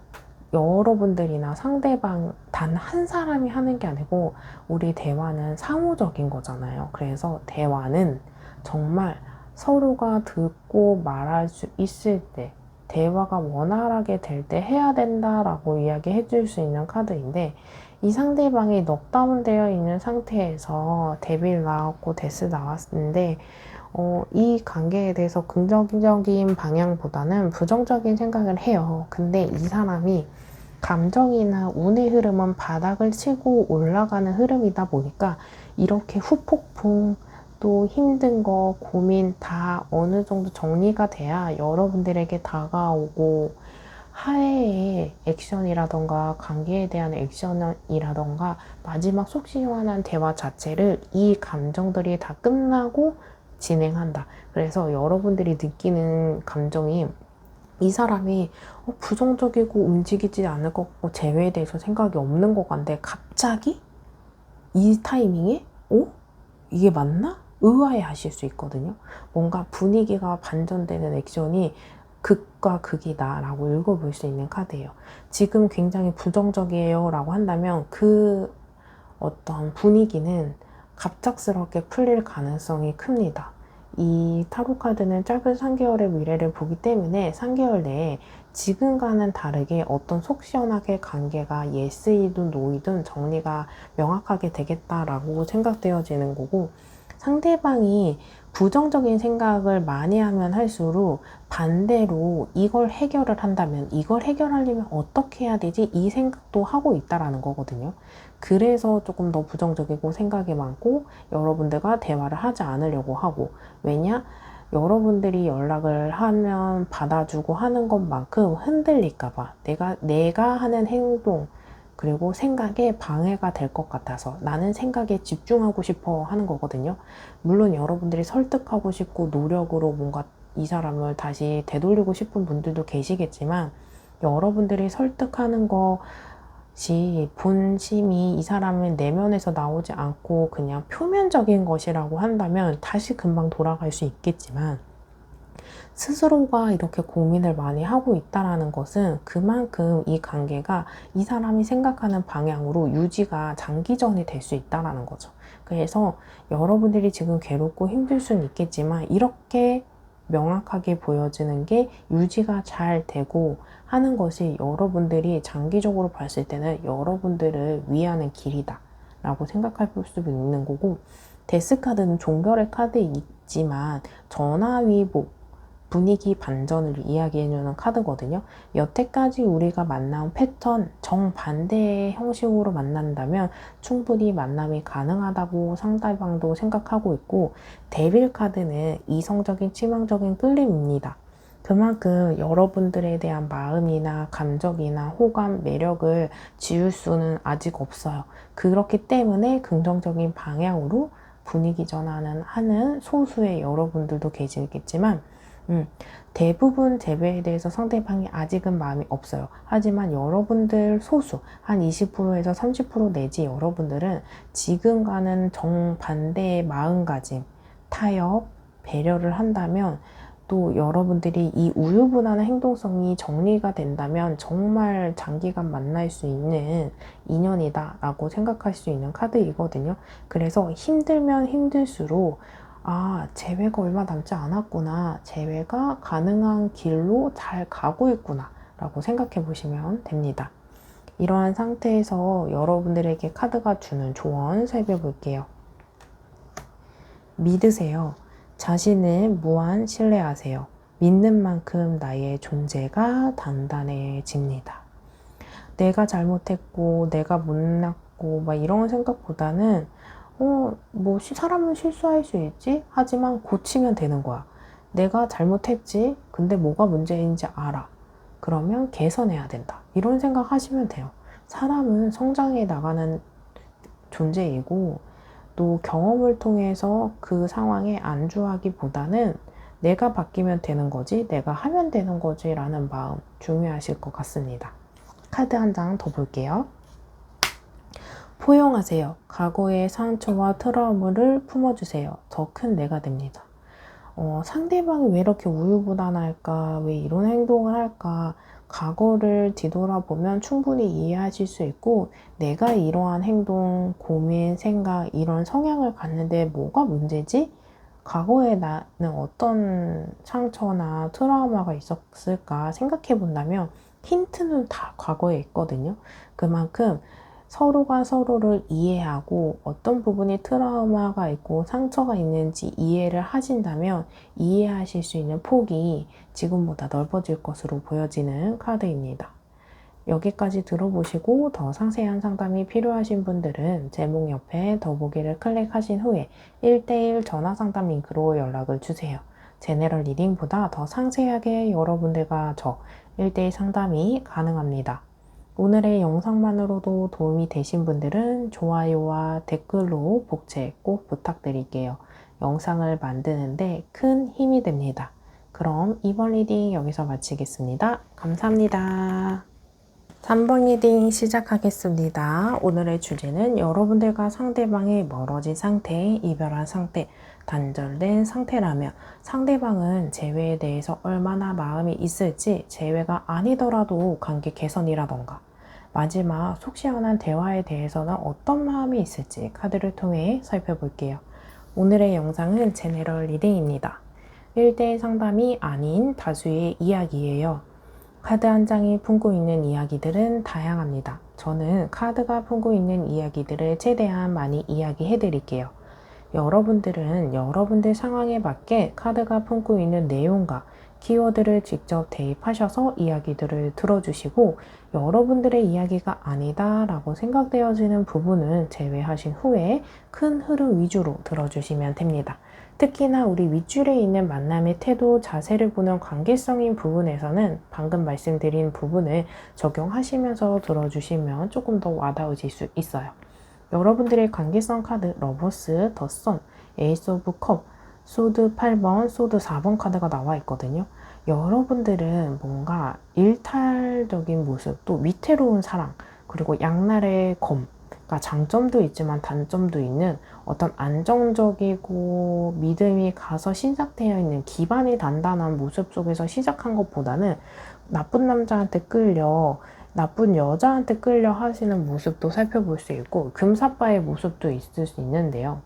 여러분들이나 상대방 단 한 사람이 하는 게 아니고 우리 대화는 상호적인 거잖아요. 그래서 대화는 정말 서로가 듣고 말할 수 있을 때 대화가 원활하게 될 때 해야 된다라고 이야기해 줄 수 있는 카드인데 이 상대방이 넉다운 되어 있는 상태에서 데빌 나왔고 데스 나왔는데 이 관계에 대해서 긍정적인 방향보다는 부정적인 생각을 해요. 근데 이 사람이 감정이나 운의 흐름은 바닥을 치고 올라가는 흐름이다 보니까 이렇게 후폭풍 또 힘든 거, 고민 다 어느 정도 정리가 돼야 여러분들에게 다가오고 하해의 액션이라던가 관계에 대한 액션이라던가 마지막 속 시원한 대화 자체를 이 감정들이 다 끝나고 진행한다. 그래서 여러분들이 느끼는 감정이 이 사람이 부정적이고 움직이지 않을 것 같고 재회에 대해서 생각이 없는 것 같은데 갑자기 이 타이밍에 이게 맞나? 의아해 하실 수 있거든요. 뭔가 분위기가 반전되는 액션이 극과 극이다 라고 읽어볼 수 있는 카드예요. 지금 굉장히 부정적이에요 라고 한다면 그 어떤 분위기는 갑작스럽게 풀릴 가능성이 큽니다. 이 타로 카드는 짧은 3개월의 미래를 보기 때문에 3개월 내에 지금과는 다르게 어떤 속 시원하게 관계가 예스이든 노이든 정리가 명확하게 되겠다라고 생각되어지는 거고, 상대방이 부정적인 생각을 많이 하면 할수록 반대로 이걸 해결을 한다면, 이걸 해결하려면 어떻게 해야 되지? 이 생각도 하고 있다라는 거거든요. 그래서 조금 더 부정적이고 생각이 많고 여러분들과 대화를 하지 않으려고 하고, 왜냐? 여러분들이 연락을 하면 받아주고 하는 것만큼 흔들릴까봐, 내가 하는 행동 그리고 생각에 방해가 될 것 같아서 나는 생각에 집중하고 싶어 하는 거거든요. 물론 여러분들이 설득하고 싶고 노력으로 뭔가 이 사람을 다시 되돌리고 싶은 분들도 계시겠지만, 여러분들이 설득하는 것이 본심이 이 사람의 내면에서 나오지 않고 그냥 표면적인 것이라고 한다면 다시 금방 돌아갈 수 있겠지만, 스스로가 이렇게 고민을 많이 하고 있다는 것은 그만큼 이 관계가 이 사람이 생각하는 방향으로 유지가 장기전이 될 수 있다는 거죠. 그래서 여러분들이 지금 괴롭고 힘들 수는 있겠지만, 이렇게 명확하게 보여지는 게 유지가 잘 되고 하는 것이 여러분들이 장기적으로 봤을 때는 여러분들을 위하는 길이다 라고 생각할 수도 있는 거고, 데스카드는 종결의 카드 있지만 전화위복, 분위기 반전을 이야기해주는 카드거든요. 여태까지 우리가 만나온 패턴 정반대의 형식으로 만난다면 충분히 만남이 가능하다고 상대방도 생각하고 있고, 데빌 카드는 이성적인 치명적인 끌림입니다. 그만큼 여러분들에 대한 마음이나 감정이나 호감, 매력을 지울 수는 아직 없어요. 그렇기 때문에 긍정적인 방향으로 분위기 전환을 하는 소수의 여러분들도 계시겠지만, 대부분 재배에 대해서 상대방이 아직은 마음이 없어요. 하지만 여러분들 소수, 한 20%에서 30% 내지 여러분들은 지금과는 정반대의 마음가짐, 타협, 배려를 한다면, 또 여러분들이 이 우유부단한 행동성이 정리가 된다면 정말 장기간 만날 수 있는 인연이다 라고 생각할 수 있는 카드이거든요. 그래서 힘들면 힘들수록 재회가 얼마 남지 않았구나, 재회가 가능한 길로 잘 가고 있구나 라고 생각해 보시면 됩니다. 이러한 상태에서 여러분들에게 카드가 주는 조언 살펴볼게요. 믿으세요. 자신을 무한 신뢰하세요. 믿는 만큼 나의 존재가 단단해집니다. 내가 잘못했고 내가 못났고 막 이런 생각보다는 사람은 실수할 수 있지? 하지만 고치면 되는 거야. 내가 잘못했지? 근데 뭐가 문제인지 알아. 그러면 개선해야 된다. 이런 생각 하시면 돼요. 사람은 성장해 나가는 존재이고, 또 경험을 통해서 그 상황에 안주하기보다는 내가 바뀌면 되는 거지, 내가 하면 되는 거지 라는 마음 중요하실 것 같습니다. 카드 한 장 더 볼게요. 포용하세요. 과거의 상처와 트라우마를 품어주세요. 더 큰 내가 됩니다. 상대방이 왜 이렇게 우유부단할까? 왜 이런 행동을 할까? 과거를 뒤돌아보면 충분히 이해하실 수 있고, 내가 이러한 행동, 고민, 생각, 이런 성향을 갖는데 뭐가 문제지? 과거에 나는 어떤 상처나 트라우마가 있었을까 생각해 본다면 힌트는 다 과거에 있거든요. 그만큼 서로가 서로를 이해하고 어떤 부분이 트라우마가 있고 상처가 있는지 이해를 하신다면 이해하실 수 있는 폭이 지금보다 넓어질 것으로 보여지는 카드입니다. 여기까지 들어보시고 더 상세한 상담이 필요하신 분들은 제목 옆에 더보기를 클릭하신 후에 1:1 전화 상담 링크로 연락을 주세요. 제너럴 리딩보다 더 상세하게 여러분들과 저 1:1 상담이 가능합니다. 오늘의 영상만으로도 도움이 되신 분들은 좋아요와 댓글로 복채 꼭 부탁드릴게요. 영상을 만드는데 큰 힘이 됩니다. 그럼 이번 리딩 여기서 마치겠습니다. 감사합니다. 3번 리딩 시작하겠습니다. 오늘의 주제는 여러분들과 상대방이 멀어진 상태, 이별한 상태, 단절된 상태라면 상대방은 재회에 대해서 얼마나 마음이 있을지, 재회가 아니더라도 관계 개선이라던가 마지막 속 시원한 대화에 대해서는 어떤 마음이 있을지 카드를 통해 살펴볼게요. 오늘의 영상은 제너럴 리딩입니다. 1대1 상담이 아닌 다수의 이야기예요. 카드 한 장이 품고 있는 이야기들은 다양합니다. 저는 카드가 품고 있는 이야기들을 최대한 많이 이야기해 드릴게요. 여러분들은 여러분들 상황에 맞게 카드가 품고 있는 내용과 키워드를 직접 대입하셔서 이야기들을 들어주시고, 여러분들의 이야기가 아니다 라고 생각되어지는 부분은 제외하신 후에 큰 흐름 위주로 들어주시면 됩니다. 특히나 우리 윗줄에 있는 만남의 태도, 자세를 보는 관계성인 부분에서는 방금 말씀드린 부분을 적용하시면서 들어주시면 조금 더 와닿으실 수 있어요. 여러분들의 관계성 카드 러버스, 더 선, 에이스 오브 컵, 소드 8번, 소드 4번 카드가 나와 있거든요. 여러분들은 뭔가 일탈적인 모습, 또 위태로운 사랑, 그리고 양날의 검, 그러니까 장점도 있지만 단점도 있는 어떤 안정적이고 믿음이 가서 시작되어 있는 기반이 단단한 모습 속에서 시작한 것보다는 나쁜 남자한테 끌려, 나쁜 여자한테 끌려 하시는 모습도 살펴볼 수 있고, 금사빠의 모습도 있을 수 있는데요.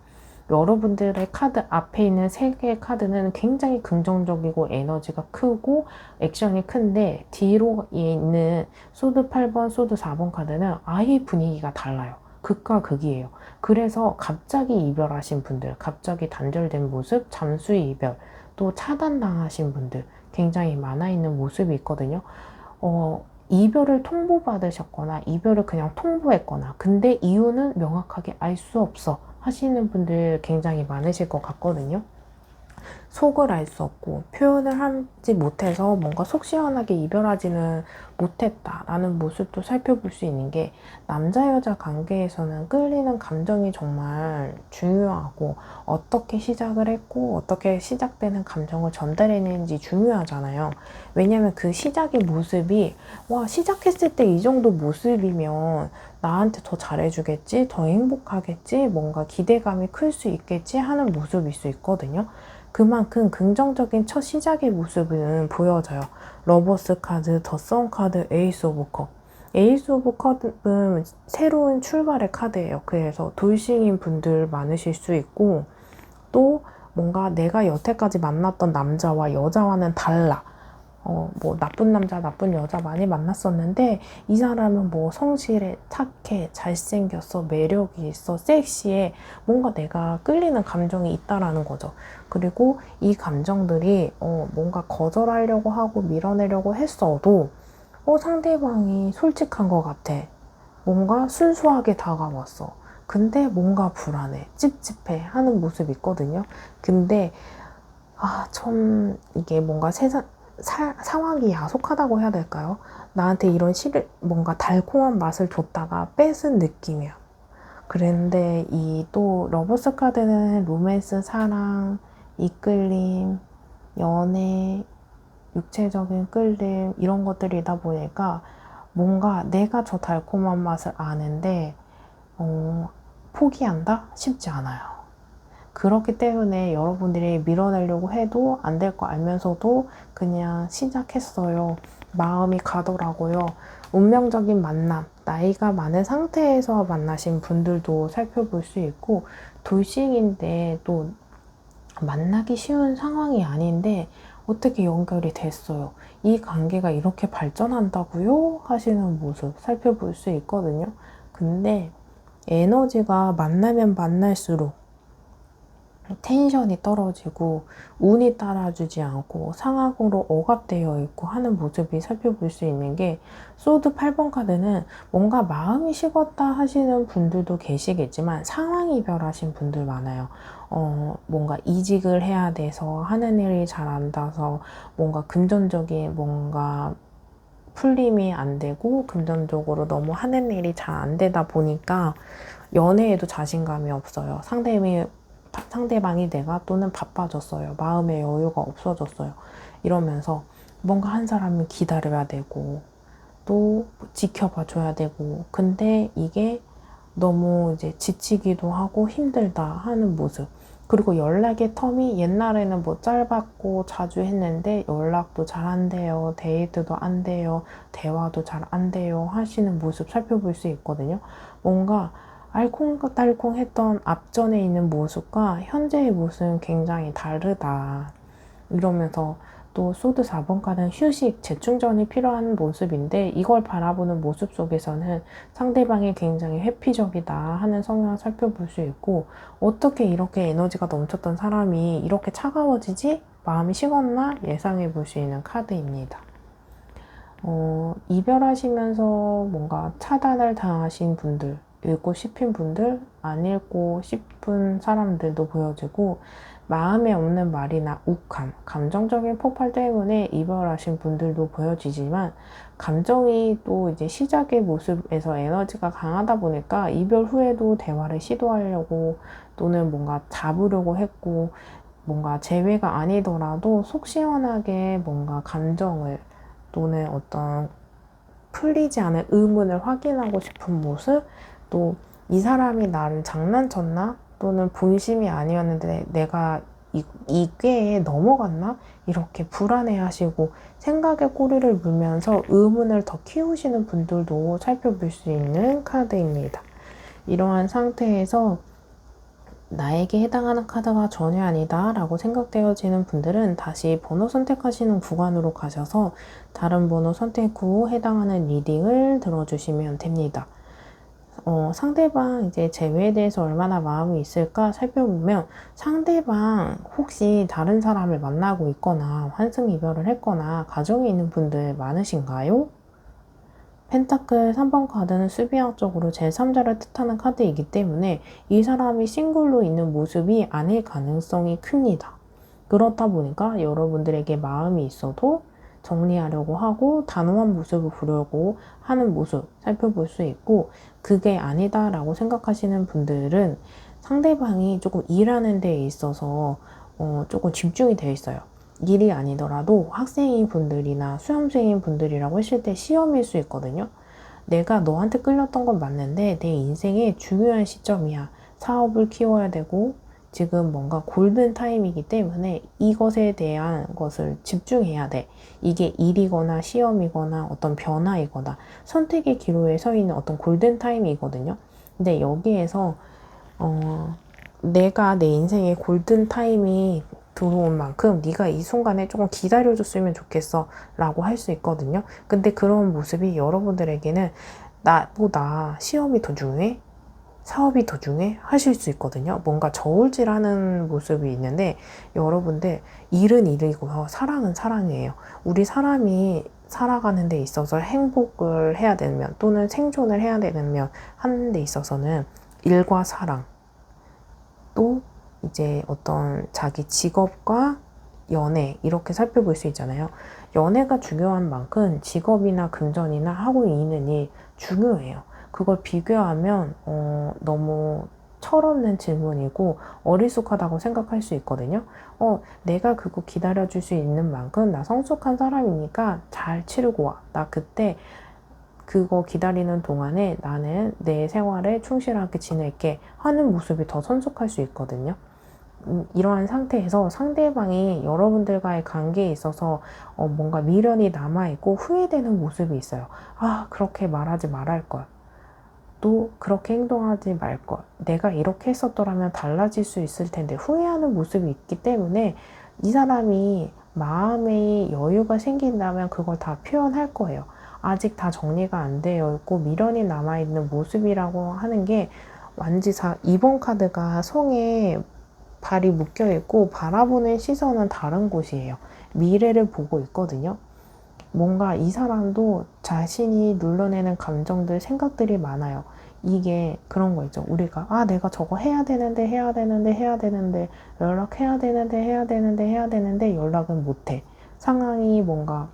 여러분들의 카드 앞에 있는 3개의 카드는 굉장히 긍정적이고 에너지가 크고 액션이 큰데, 뒤로 있는 소드 8번, 소드 4번 카드는 아예 분위기가 달라요. 극과 극이에요. 그래서 갑자기 이별하신 분들, 갑자기 단절된 모습, 잠수 이별, 또 차단당하신 분들 굉장히 많아 있는 모습이 있거든요. 이별을 통보받으셨거나 이별을 그냥 통보했거나, 근데 이유는 명확하게 알 수 없어 하시는 분들 굉장히 많으실 것 같거든요. 속을 알 수 없고 표현을 하지 못해서 뭔가 속 시원하게 이별하지는 못했다라는 모습도 살펴볼 수 있는 게, 남자 여자 관계에서는 끌리는 감정이 정말 중요하고, 어떻게 시작을 했고 어떻게 시작되는 감정을 전달해내는지 중요하잖아요. 왜냐면 그 시작의 모습이, 와, 시작했을 때 이 정도 모습이면 나한테 더 잘해주겠지, 더 행복하겠지, 뭔가 기대감이 클 수 있겠지 하는 모습일 수 있거든요. 그만큼 긍정적인 첫 시작의 모습은 보여져요. 러버스 카드, 더 선 카드, 에이스 오브 컵. 에이스 오브 컵은 새로운 출발의 카드예요. 그래서 돌싱인 분들 많으실 수 있고, 또 뭔가 내가 여태까지 만났던 남자와 여자와는 달라. 뭐 나쁜 남자, 나쁜 여자 많이 만났었는데, 이 사람은 뭐 성실해, 착해, 잘생겼어, 매력이 있어, 섹시해, 뭔가 내가 끌리는 감정이 있다라는 거죠. 그리고 이 감정들이 뭔가 거절하려고 하고 밀어내려고 했어도 상대방이 솔직한 것 같아. 뭔가 순수하게 다가왔어. 근데 뭔가 불안해, 찝찝해 하는 모습이 있거든요. 근데 참 이게 뭔가 상황이 야속하다고 해야 될까요? 나한테 이런 뭔가 달콤한 맛을 줬다가 뺏은 느낌이야. 그런데 이 또 러버스 카드는 로맨스, 사랑, 이끌림, 연애, 육체적인 끌림, 이런 것들이다 보니까 뭔가 내가 저 달콤한 맛을 아는데 포기한다? 쉽지 않아요. 그렇기 때문에 여러분들이 밀어내려고 해도 안 될 거 알면서도 그냥 시작했어요. 마음이 가더라고요. 운명적인 만남, 나이가 많은 상태에서 만나신 분들도 살펴볼 수 있고, 돌싱인데 또 만나기 쉬운 상황이 아닌데 어떻게 연결이 됐어요. 이 관계가 이렇게 발전한다고요? 하시는 모습 살펴볼 수 있거든요. 근데 에너지가 만나면 만날수록 텐션이 떨어지고 운이 따라주지 않고 상황으로 억압되어 있고 하는 모습이 살펴볼 수 있는 게, 소드 8번 카드는 뭔가 마음이 식었다 하시는 분들도 계시겠지만 상황 이별하신 분들 많아요. 뭔가 이직을 해야 돼서 하는 일이 잘 안 돼서 뭔가 금전적인 뭔가 풀림이 안 되고, 금전적으로 너무 하는 일이 잘 안 되다 보니까 연애에도 자신감이 없어요. 상대방이 내가 또는 바빠졌어요. 마음의 여유가 없어졌어요. 이러면서 뭔가 한 사람을 기다려야 되고 또 지켜봐 줘야 되고, 근데 이게 너무 이제 지치기도 하고 힘들다 하는 모습. 그리고 연락의 텀이 옛날에는 뭐 짧았고 자주 했는데 연락도 잘 안 돼요. 데이트도 안 돼요. 대화도 잘 안 돼요. 하시는 모습 살펴볼 수 있거든요. 뭔가 알콩달콩했던 앞전에 있는 모습과 현재의 모습은 굉장히 다르다. 이러면서 또 소드 4번 카드는 휴식, 재충전이 필요한 모습인데 이걸 바라보는 모습 속에서는 상대방이 굉장히 회피적이다 하는 성향을 살펴볼 수 있고, 어떻게 이렇게 에너지가 넘쳤던 사람이 이렇게 차가워지지? 마음이 식었나? 예상해 볼 수 있는 카드입니다. 이별하시면서 뭔가 차단을 당하신 분들, 읽고 싶은 분들, 안 읽고 싶은 사람들도 보여지고, 마음에 없는 말이나 욱함, 감정적인 폭발 때문에 이별하신 분들도 보여지지만, 감정이 또 이제 시작의 모습에서 에너지가 강하다 보니까 이별 후에도 대화를 시도하려고 또는 뭔가 잡으려고 했고, 뭔가 재회가 아니더라도 속 시원하게 뭔가 감정을 또는 어떤 풀리지 않은 의문을 확인하고 싶은 모습, 또 이 사람이 나를 장난쳤나? 또는 본심이 아니었는데 내가 이 꾀에 넘어갔나? 이렇게 불안해하시고 생각에 꼬리를 물면서 의문을 더 키우시는 분들도 살펴볼 수 있는 카드입니다. 이러한 상태에서 나에게 해당하는 카드가 전혀 아니다 라고 생각되어지는 분들은 다시 번호 선택하시는 구간으로 가셔서 다른 번호 선택 후 해당하는 리딩을 들어주시면 됩니다. 상대방 이제 재회에 대해서 얼마나 마음이 있을까 살펴보면, 상대방 혹시 다른 사람을 만나고 있거나 환승 이별을 했거나 가정에 있는 분들 많으신가요? 펜타클 3번 카드는 수비학적으로 제3자를 뜻하는 카드이기 때문에 이 사람이 싱글로 있는 모습이 아닐 가능성이 큽니다. 그렇다 보니까 여러분들에게 마음이 있어도 정리하려고 하고 단호한 모습을 보려고 하는 모습 살펴볼 수 있고, 그게 아니다 라고 생각하시는 분들은 상대방이 조금 일하는 데 있어서 조금 집중이 되어 있어요. 일이 아니더라도 학생인 분들이나 수험생인 분들이라고 했을 때 시험일 수 있거든요. 내가 너한테 끌렸던 건 맞는데 내 인생의 중요한 시점이야. 사업을 키워야 되고 지금 뭔가 골든 타임이기 때문에 이것에 대한 것을 집중해야 돼. 이게 일이거나 시험이거나 어떤 변화이거나 선택의 기로에 서 있는 어떤 골든 타임이거든요. 근데 여기에서 내가 내 인생의 골든 타임이 들어온 만큼 네가 이 순간에 조금 기다려줬으면 좋겠어 라고 할 수 있거든요. 근데 그런 모습이 여러분들에게는 나보다 시험이 더 중요해? 사업이 더 중요해? 하실 수 있거든요. 뭔가 저울질하는 모습이 있는데, 여러분들 일은 일이고요, 사랑은 사랑이에요. 우리 사람이 살아가는 데 있어서 행복을 해야 되면 또는 생존을 해야 되면 하는 데 있어서는 일과 사랑, 또 이제 어떤 자기 직업과 연애 이렇게 살펴볼 수 있잖아요. 연애가 중요한 만큼 직업이나 금전이나 하고 있는 일 중요해요. 그걸 비교하면 너무 철없는 질문이고 어리숙하다고 생각할 수 있거든요. 내가 그거 기다려줄 수 있는 만큼 나 성숙한 사람이니까 잘 치르고 와. 나 그때 그거 기다리는 동안에 나는 내 생활에 충실하게 지낼게 하는 모습이 더 성숙할 수 있거든요. 이러한 상태에서 상대방이 여러분들과의 관계에 있어서 뭔가 미련이 남아있고 후회되는 모습이 있어요. 아, 그렇게 말하지 말할걸. 또 그렇게 행동하지 말걸. 내가 이렇게 했었더라면 달라질 수 있을 텐데 후회하는 모습이 있기 때문에 이 사람이 마음의 여유가 생긴다면 그걸 다 표현할 거예요. 아직 다 정리가 안 되어 있고 미련이 남아있는 모습이라고 하는 게, 완지사 2번 카드가 성에 발이 묶여 있고 바라보는 시선은 다른 곳이에요. 미래를 보고 있거든요. 뭔가 이 사람도 자신이 눌러내는 감정들, 생각들이 많아요. 이게 그런 거 있죠. 우리가 내가 저거 해야 되는데 연락해야 되는데 연락은 못해. 상황이 뭔가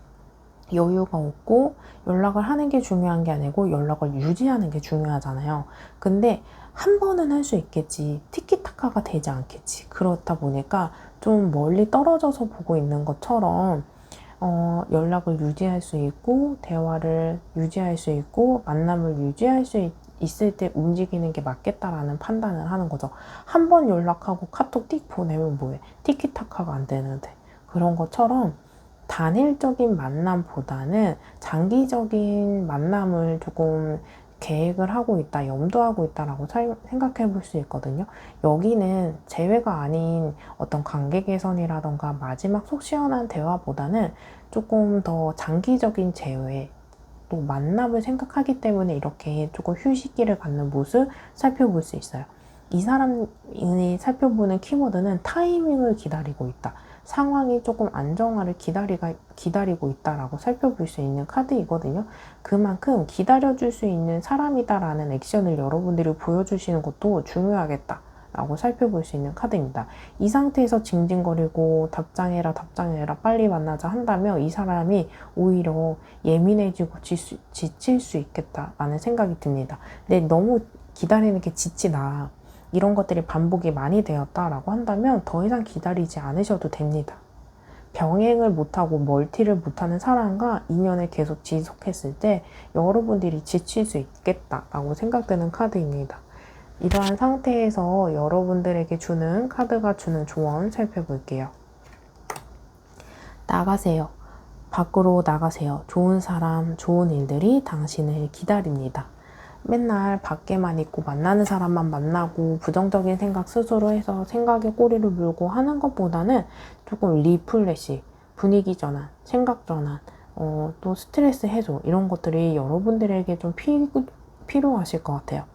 여유가 없고 연락을 하는 게 중요한 게 아니고 연락을 유지하는 게 중요하잖아요. 근데 한 번은 할 수 있겠지. 티키타카가 되지 않겠지. 그렇다 보니까 좀 멀리 떨어져서 보고 있는 것처럼 연락을 유지할 수 있고 대화를 유지할 수 있고 만남을 유지할 수 있을 때 움직이는 게 맞겠다라는 판단을 하는 거죠. 한 번 연락하고 카톡 띡 보내면 뭐해? 티키타카가 안 되는데. 그런 것처럼 단일적인 만남보다는 장기적인 만남을 조금 계획을 하고 있다, 염두하고 있다라고 생각해 볼 수 있거든요. 여기는 재회가 아닌 어떤 관계 개선이라던가 마지막 속 시원한 대화보다는 조금 더 장기적인 재회, 또 만남을 생각하기 때문에 이렇게 조금 휴식기를 갖는 모습 살펴볼 수 있어요. 이 사람이 살펴보는 키워드는 타이밍을 기다리고 있다. 상황이 조금 안정화를 기다리고 있다라고 살펴볼 수 있는 카드이거든요. 그만큼 기다려줄 수 있는 사람이다라는 액션을 여러분들이 보여주시는 것도 중요하겠다 라고 살펴볼 수 있는 카드입니다. 이 상태에서 징징거리고 답장해라 빨리 만나자 한다면 이 사람이 오히려 예민해지고 지칠 수 있겠다라는 생각이 듭니다. 근데 너무 기다리는 게 지치다, 이런 것들이 반복이 많이 되었다라고 한다면 더 이상 기다리지 않으셔도 됩니다. 병행을 못하고 멀티를 못하는 사람과 인연을 계속 지속했을 때 여러분들이 지칠 수 있겠다라고 생각되는 카드입니다. 이러한 상태에서 여러분들에게 주는 카드가 주는 조언 살펴볼게요. 나가세요. 밖으로 나가세요. 좋은 사람, 좋은 일들이 당신을 기다립니다. 맨날 밖에만 있고 만나는 사람만 만나고 부정적인 생각 스스로 해서 생각에 꼬리를 물고 하는 것보다는 조금 리플레시, 분위기 전환, 생각 전환, 또 스트레스 해소, 이런 것들이 여러분들에게 좀 필요하실 것 같아요.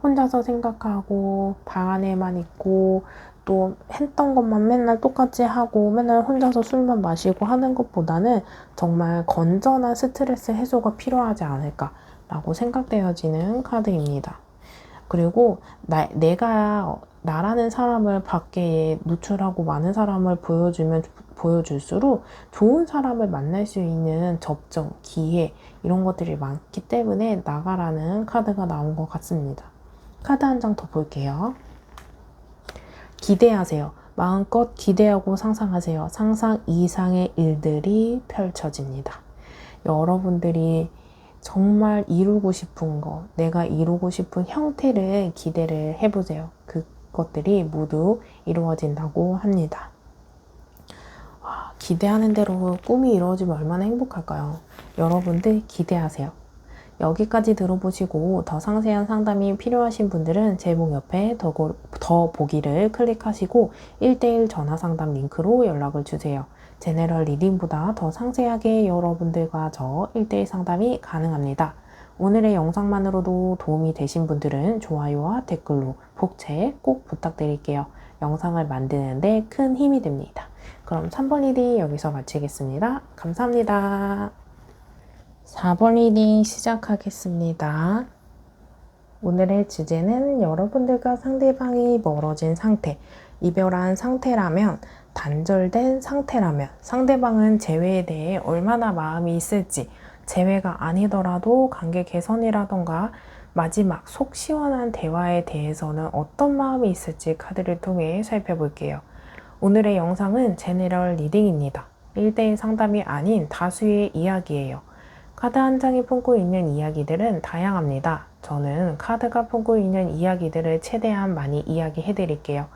혼자서 생각하고 방 안에만 있고 또 했던 것만 맨날 똑같이 하고 맨날 혼자서 술만 마시고 하는 것보다는 정말 건전한 스트레스 해소가 필요하지 않을까라고 생각되어지는 카드입니다. 그리고 내가 나라는 사람을 밖에 노출하고 많은 사람을 보여줄수록 좋은 사람을 만날 수 있는 접점, 기회, 이런 것들이 많기 때문에 나가라는 카드가 나온 것 같습니다. 카드 한 장 더 볼게요. 기대하세요. 마음껏 기대하고 상상하세요. 상상 이상의 일들이 펼쳐집니다. 여러분들이 정말 이루고 싶은 거, 내가 이루고 싶은 형태를 기대를 해보세요. 그것들이 모두 이루어진다고 합니다. 기대하는 대로 꿈이 이루어지면 얼마나 행복할까요? 여러분들 기대하세요. 여기까지 들어보시고 더 상세한 상담이 필요하신 분들은 제목 옆에 더 보기를 클릭하시고 1:1 전화 상담 링크로 연락을 주세요. 제너럴 리딩보다 더 상세하게 여러분들과 저 1:1 상담이 가능합니다. 오늘의 영상만으로도 도움이 되신 분들은 좋아요와 댓글로 복채 꼭 부탁드릴게요. 영상을 만드는데 큰 힘이 됩니다. 그럼 3번 리딩 여기서 마치겠습니다. 감사합니다. 4번 리딩 시작하겠습니다. 오늘의 주제는 여러분들과 상대방이 멀어진 상태, 이별한 상태라면, 단절된 상태라면, 상대방은 재회에 대해 얼마나 마음이 있을지, 재회가 아니더라도 관계 개선이라던가 마지막 속 시원한 대화에 대해서는 어떤 마음이 있을지 카드를 통해 살펴볼게요. 오늘의 영상은 제너럴 리딩입니다. 1:1 상담이 아닌 다수의 이야기예요. 카드 한 장이 품고 있는 이야기들은 다양합니다. 저는 카드가 품고 있는 이야기들을 최대한 많이 이야기해 드릴게요.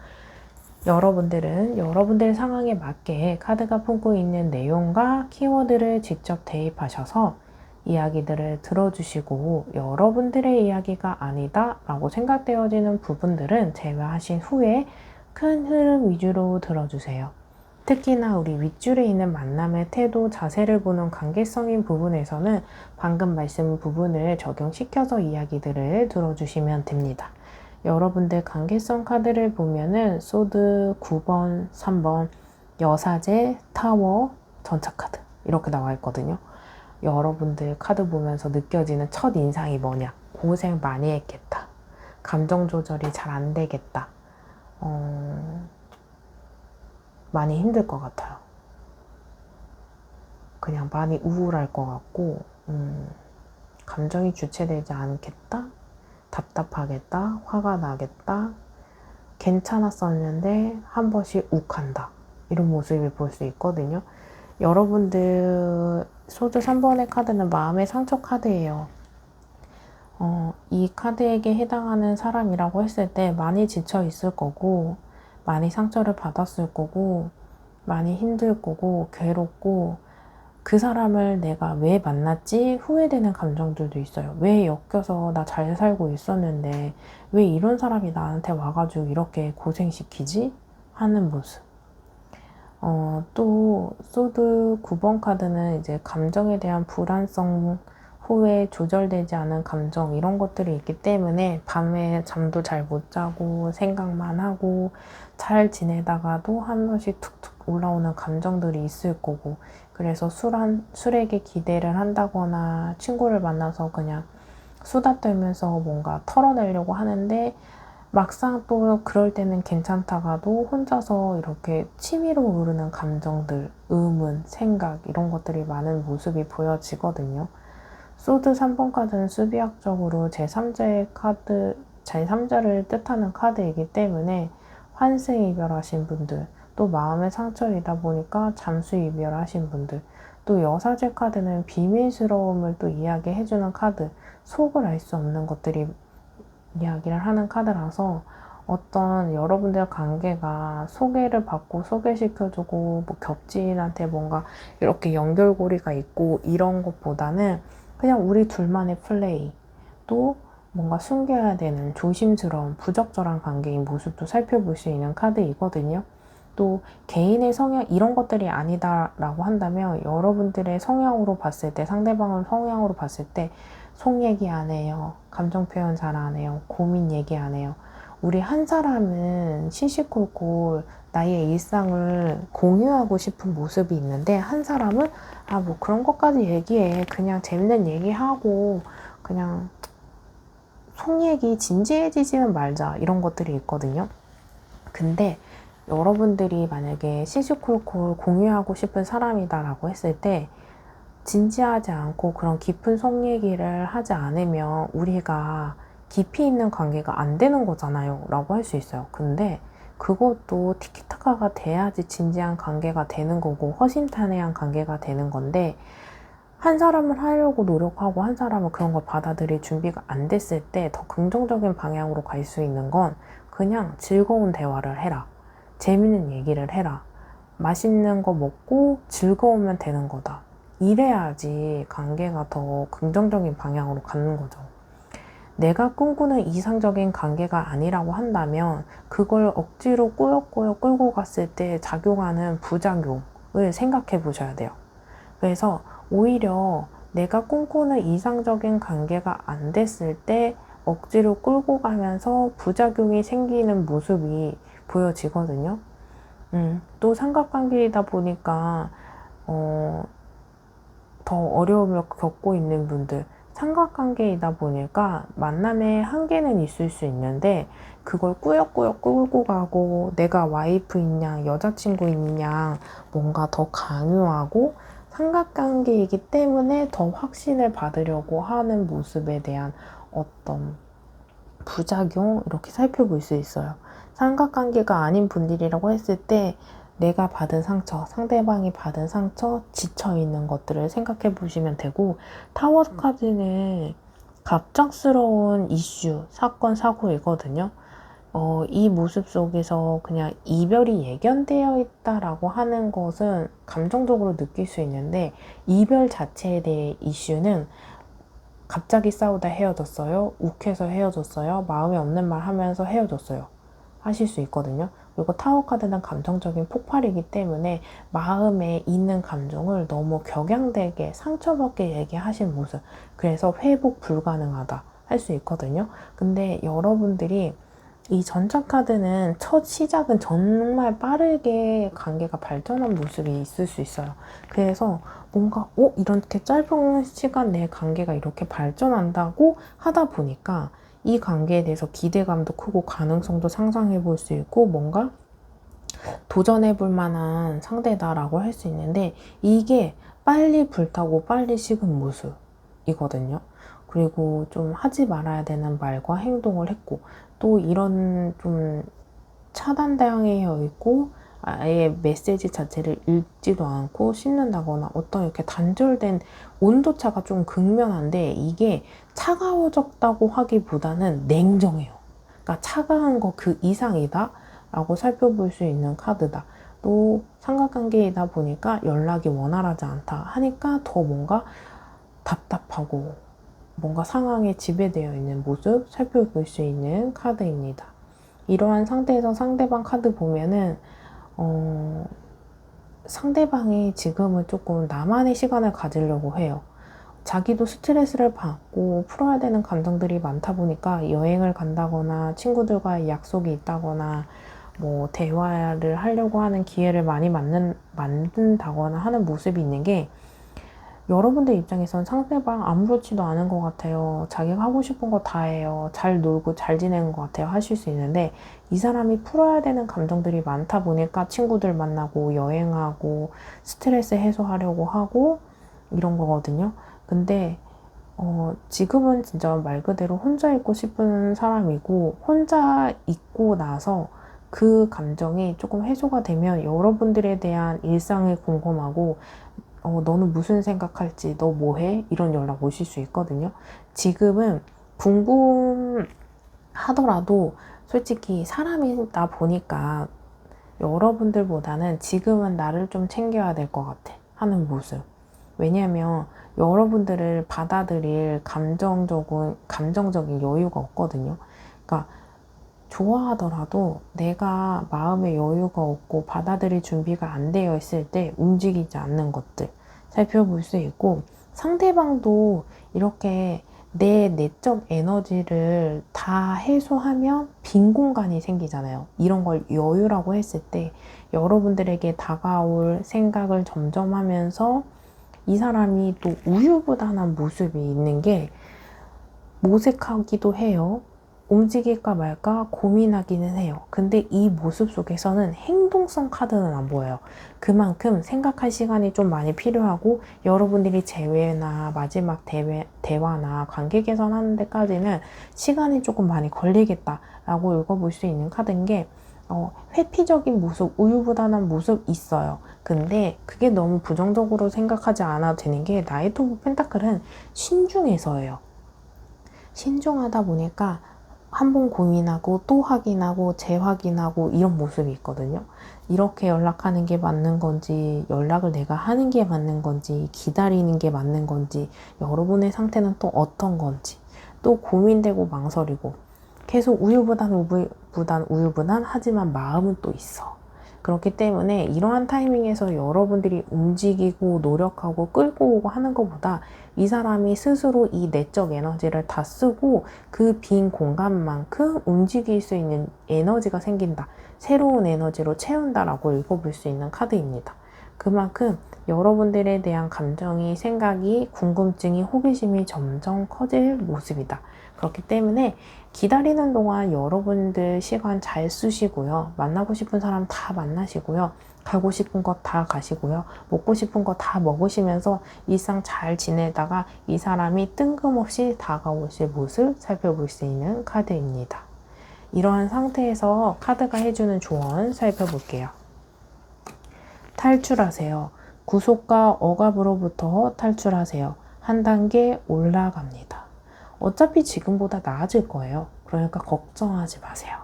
여러분들은 여러분들 상황에 맞게 카드가 품고 있는 내용과 키워드를 직접 대입하셔서 이야기들을 들어주시고 여러분들의 이야기가 아니다 라고 생각되어지는 부분들은 제외하신 후에 큰 흐름 위주로 들어주세요. 특히나 우리 윗줄에 있는 만남의 태도, 자세를 보는 관계성인 부분에서는 방금 말씀 부분을 적용시켜서 이야기들을 들어주시면 됩니다. 여러분들 관계성 카드를 보면은 소드, 9번, 3번, 여사제, 타워, 전차카드 이렇게 나와 있거든요. 여러분들 카드 보면서 느껴지는 첫 인상이 뭐냐? 고생 많이 했겠다. 감정 조절이 잘 안 되겠다. 많이 힘들 것 같아요. 그냥 많이 우울할 것 같고 감정이 주체되지 않겠다? 답답하겠다? 화가 나겠다? 괜찮았었는데 한 번씩 욱한다. 이런 모습을 볼 수 있거든요. 여러분들 소드 3번의 카드는 마음의 상처 카드예요. 이 카드에게 해당하는 사람이라고 했을 때 많이 지쳐 있을 거고, 많이 상처를 받았을 거고, 많이 힘들 거고, 괴롭고, 그 사람을 내가 왜 만났지? 후회되는 감정들도 있어요. 왜 엮여서 나 잘 살고 있었는데, 왜 이런 사람이 나한테 와가지고 이렇게 고생시키지? 하는 모습. 또, 소드 9번 카드는 이제 감정에 대한 불안성, 후회, 조절되지 않은 감정, 이런 것들이 있기 때문에 밤에 잠도 잘 못 자고 생각만 하고 잘 지내다가도 한 번씩 툭툭 올라오는 감정들이 있을 거고, 그래서 술에게 기대를 한다거나 친구를 만나서 그냥 수다 떨면서 뭔가 털어내려고 하는데 막상 또 그럴 때는 괜찮다가도 혼자서 이렇게 치밀어 오르는 감정들, 의문, 생각 이런 것들이 많은 모습이 보여지거든요. 소드 3번 카드는 수비학적으로 제3자를 뜻하는 카드이기 때문에 환승 이별하신 분들, 또 마음의 상처이다 보니까 잠수 이별하신 분들, 또 여사제 카드는 비밀스러움을 또 이야기해주는 카드, 속을 알 수 없는 것들이 이야기를 하는 카드라서 어떤 여러분들 관계가 소개를 받고 소개시켜주고 뭐 겹친한테 뭔가 이렇게 연결고리가 있고 이런 것보다는 그냥 우리 둘만의 플레이, 또 뭔가 숨겨야 되는 조심스러운 부적절한 관계인 모습도 살펴볼 수 있는 카드이거든요. 또 개인의 성향 이런 것들이 아니다라고 한다면 여러분들의 성향으로 봤을 때, 상대방을 성향으로 봤을 때 속 얘기 안 해요, 감정 표현 잘 안 해요, 고민 얘기 안 해요. 우리 한 사람은 시시콜콜 나의 일상을 공유하고 싶은 모습이 있는데, 한 사람은 뭐 그런 것까지 얘기해, 그냥 재밌는 얘기하고 그냥 속 얘기 진지해지지는 말자, 이런 것들이 있거든요. 근데 여러분들이 만약에 시시콜콜 공유하고 싶은 사람이다라고 했을 때 진지하지 않고 그런 깊은 속 얘기를 하지 않으면 우리가 깊이 있는 관계가 안 되는 거잖아요 라고 할 수 있어요. 근데 그것도 티키타카가 돼야지 진지한 관계가 되는 거고 허심탄회한 관계가 되는 건데, 한 사람을 하려고 노력하고 한 사람은 그런 걸 받아들일 준비가 안 됐을 때 더 긍정적인 방향으로 갈 수 있는 건 그냥 즐거운 대화를 해라, 재밌는 얘기를 해라, 맛있는 거 먹고 즐거우면 되는 거다. 이래야지 관계가 더 긍정적인 방향으로 가는 거죠. 내가 꿈꾸는 이상적인 관계가 아니라고 한다면 그걸 억지로 꾸역꾸역 끌고 갔을 때 작용하는 부작용을 생각해 보셔야 돼요. 그래서 오히려 내가 꿈꾸는 이상적인 관계가 안 됐을 때 억지로 끌고 가면서 부작용이 생기는 모습이 보여지거든요. 또 삼각관계이다 보니까 더 어려움을 겪고 있는 분들, 삼각관계이다 보니까 만남의 한계는 있을 수 있는데 그걸 꾸역꾸역 끌고 가고 내가 와이프 있냐 여자친구 있냐 뭔가 더 강요하고, 삼각관계이기 때문에 더 확신을 받으려고 하는 모습에 대한 어떤 부작용, 이렇게 살펴볼 수 있어요. 삼각관계가 아닌 분들이라고 했을 때 내가 받은 상처, 상대방이 받은 상처, 지쳐있는 것들을 생각해 보시면 되고, 타워 카드는 갑작스러운 이슈, 사건, 사고이거든요. 이 모습 속에서 그냥 이별이 예견되어 있다라고 하는 것은 감정적으로 느낄 수 있는데, 이별 자체에 대해 이슈는 갑자기 싸우다 헤어졌어요, 욱해서 헤어졌어요, 마음에 없는 말 하면서 헤어졌어요 하실 수 있거든요. 그리고 타워 카드는 감정적인 폭발이기 때문에 마음에 있는 감정을 너무 격양되게 상처받게 얘기하신 모습, 그래서 회복 불가능하다 할 수 있거든요. 근데 여러분들이 이 전차 카드는 첫 시작은 정말 빠르게 관계가 발전한 모습이 있을 수 있어요. 그래서 뭔가 이렇게 짧은 시간 내에 관계가 이렇게 발전한다고 하다 보니까 이 관계에 대해서 기대감도 크고 가능성도 상상해 볼 수 있고 뭔가 도전해 볼 만한 상대다라고 할 수 있는데, 이게 빨리 불타고 빨리 식은 모습이거든요. 그리고 좀 하지 말아야 되는 말과 행동을 했고, 또 이런 좀 차단당해 있고 아예 메시지 자체를 읽지도 않고 씹는다거나 어떤 이렇게 단절된 온도차가 좀 극명한데 이게 차가워졌다고 하기보다는 냉정해요. 그러니까 차가운 거 그 이상이다 라고 살펴볼 수 있는 카드다. 또 삼각관계이다 보니까 연락이 원활하지 않다 하니까 더 뭔가 답답하고 뭔가 상황에 지배되어 있는 모습 살펴볼 수 있는 카드입니다. 이러한 상태에서 상대방 카드 보면은 상대방이 지금은 조금 나만의 시간을 가지려고 해요. 자기도 스트레스를 받고 풀어야 되는 감정들이 많다 보니까 여행을 간다거나 친구들과의 약속이 있다거나 뭐 대화를 하려고 하는 기회를 많이 만든다거나 하는 모습이 있는 게 여러분들 입장에선 상대방 아무렇지도 않은 것 같아요. 자기가 하고 싶은 거 다 해요. 잘 놀고 잘 지내는 것 같아요. 하실 수 있는데 이 사람이 풀어야 되는 감정들이 많다 보니까 친구들 만나고 여행하고 스트레스 해소하려고 하고 이런 거거든요. 근데 지금은 진짜 말 그대로 혼자 있고 싶은 사람이고 혼자 있고 나서 그 감정이 조금 해소가 되면 여러분들에 대한 일상이 궁금하고 너는 무슨 생각할지, 너 뭐해? 이런 연락 오실 수 있거든요. 지금은 궁금하더라도 솔직히 사람이다 보니까 여러분들보다는 지금은 나를 좀 챙겨야 될 것 같아 하는 모습. 왜냐하면 여러분들을 받아들일 감정적인 여유가 없거든요. 그러니까 좋아하더라도 내가 마음의 여유가 없고 받아들일 준비가 안 되어 있을 때 움직이지 않는 것들 살펴볼 수 있고, 상대방도 이렇게 내 내적 에너지를 다 해소하면 빈 공간이 생기잖아요. 이런 걸 여유라고 했을 때 여러분들에게 다가올 생각을 점점 하면서 이 사람이 또 우유부단한 모습이 있는 게 모색하기도 해요. 움직일까 말까 고민하기는 해요. 근데 이 모습 속에서는 행동성 카드는 안 보여요. 그만큼 생각할 시간이 좀 많이 필요하고 여러분들이 재회나 마지막 대화나 관계 개선하는 데까지는 시간이 조금 많이 걸리겠다라고 읽어볼 수 있는 카드인 게 회피적인 모습, 우유부단한 모습 있어요. 근데 그게 너무 부정적으로 생각하지 않아도 되는 게 나이트 오브 펜타클은 신중해서예요. 신중하다 보니까 한 번 고민하고 또 확인하고 재확인하고 이런 모습이 있거든요. 이렇게 연락하는 게 맞는 건지, 연락을 내가 하는 게 맞는 건지, 기다리는 게 맞는 건지, 여러분의 상태는 또 어떤 건지, 또 고민되고 망설이고 계속 우유부단 하지만 마음은 또 있어. 그렇기 때문에 이러한 타이밍에서 여러분들이 움직이고 노력하고 끌고 오고 하는 것보다 이 사람이 스스로 이 내적 에너지를 다 쓰고 그 빈 공간만큼 움직일 수 있는 에너지가 생긴다. 새로운 에너지로 채운다라고 읽어볼 수 있는 카드입니다. 그만큼 여러분들에 대한 감정이, 생각이, 궁금증이, 호기심이 점점 커질 모습이다. 그렇기 때문에 기다리는 동안 여러분들 시간 잘 쓰시고요. 만나고 싶은 사람 다 만나시고요. 가고 싶은 것 다 가시고요. 먹고 싶은 거 다 먹으시면서 일상 잘 지내다가 이 사람이 뜬금없이 다가오실 모습 살펴볼 수 있는 카드입니다. 이러한 상태에서 카드가 해주는 조언 살펴볼게요. 탈출하세요. 구속과 억압으로부터 탈출하세요. 한 단계 올라갑니다. 어차피 지금보다 나아질 거예요. 그러니까 걱정하지 마세요.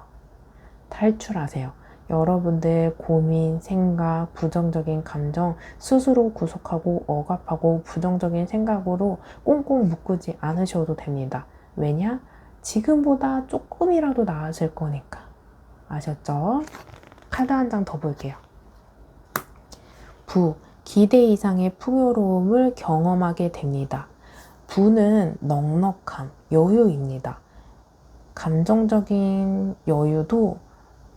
탈출하세요. 여러분들 고민, 생각, 부정적인 감정 스스로 구속하고 억압하고 부정적인 생각으로 꽁꽁 묶지 않으셔도 됩니다. 왜냐? 지금보다 조금이라도 나아질 거니까. 아셨죠? 카드 한 장 더 볼게요. 부, 기대 이상의 풍요로움을 경험하게 됩니다. 부는 넉넉함, 여유입니다. 감정적인 여유도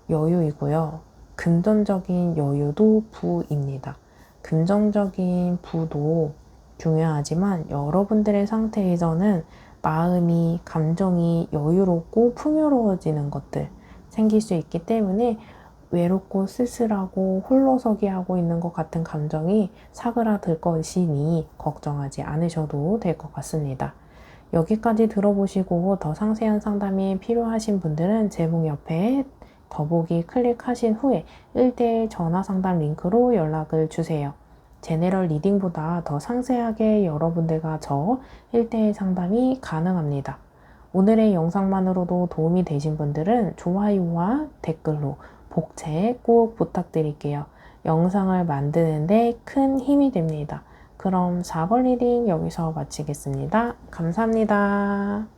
여유이고요. 금전적인 여유도 부입니다. 금전적인 부도 중요하지만 여러분들의 상태에서는 마음이, 감정이 여유롭고 풍요로워지는 것들 생길 수 있기 때문에 외롭고 쓸쓸하고 홀로서기 하고 있는 것 같은 감정이 사그라들 것이니 걱정하지 않으셔도 될 것 같습니다. 여기까지 들어보시고 더 상세한 상담이 필요하신 분들은 제목 옆에 더보기 클릭하신 후에 1대1 전화 상담 링크로 연락을 주세요. 제네럴 리딩보다 더 상세하게 여러분들과 저 1대1 상담이 가능합니다. 오늘의 영상만으로도 도움이 되신 분들은 좋아요와 댓글로 복채 꼭 부탁드릴게요. 영상을 만드는데 큰 힘이 됩니다. 그럼 4번 리딩 여기서 마치겠습니다. 감사합니다.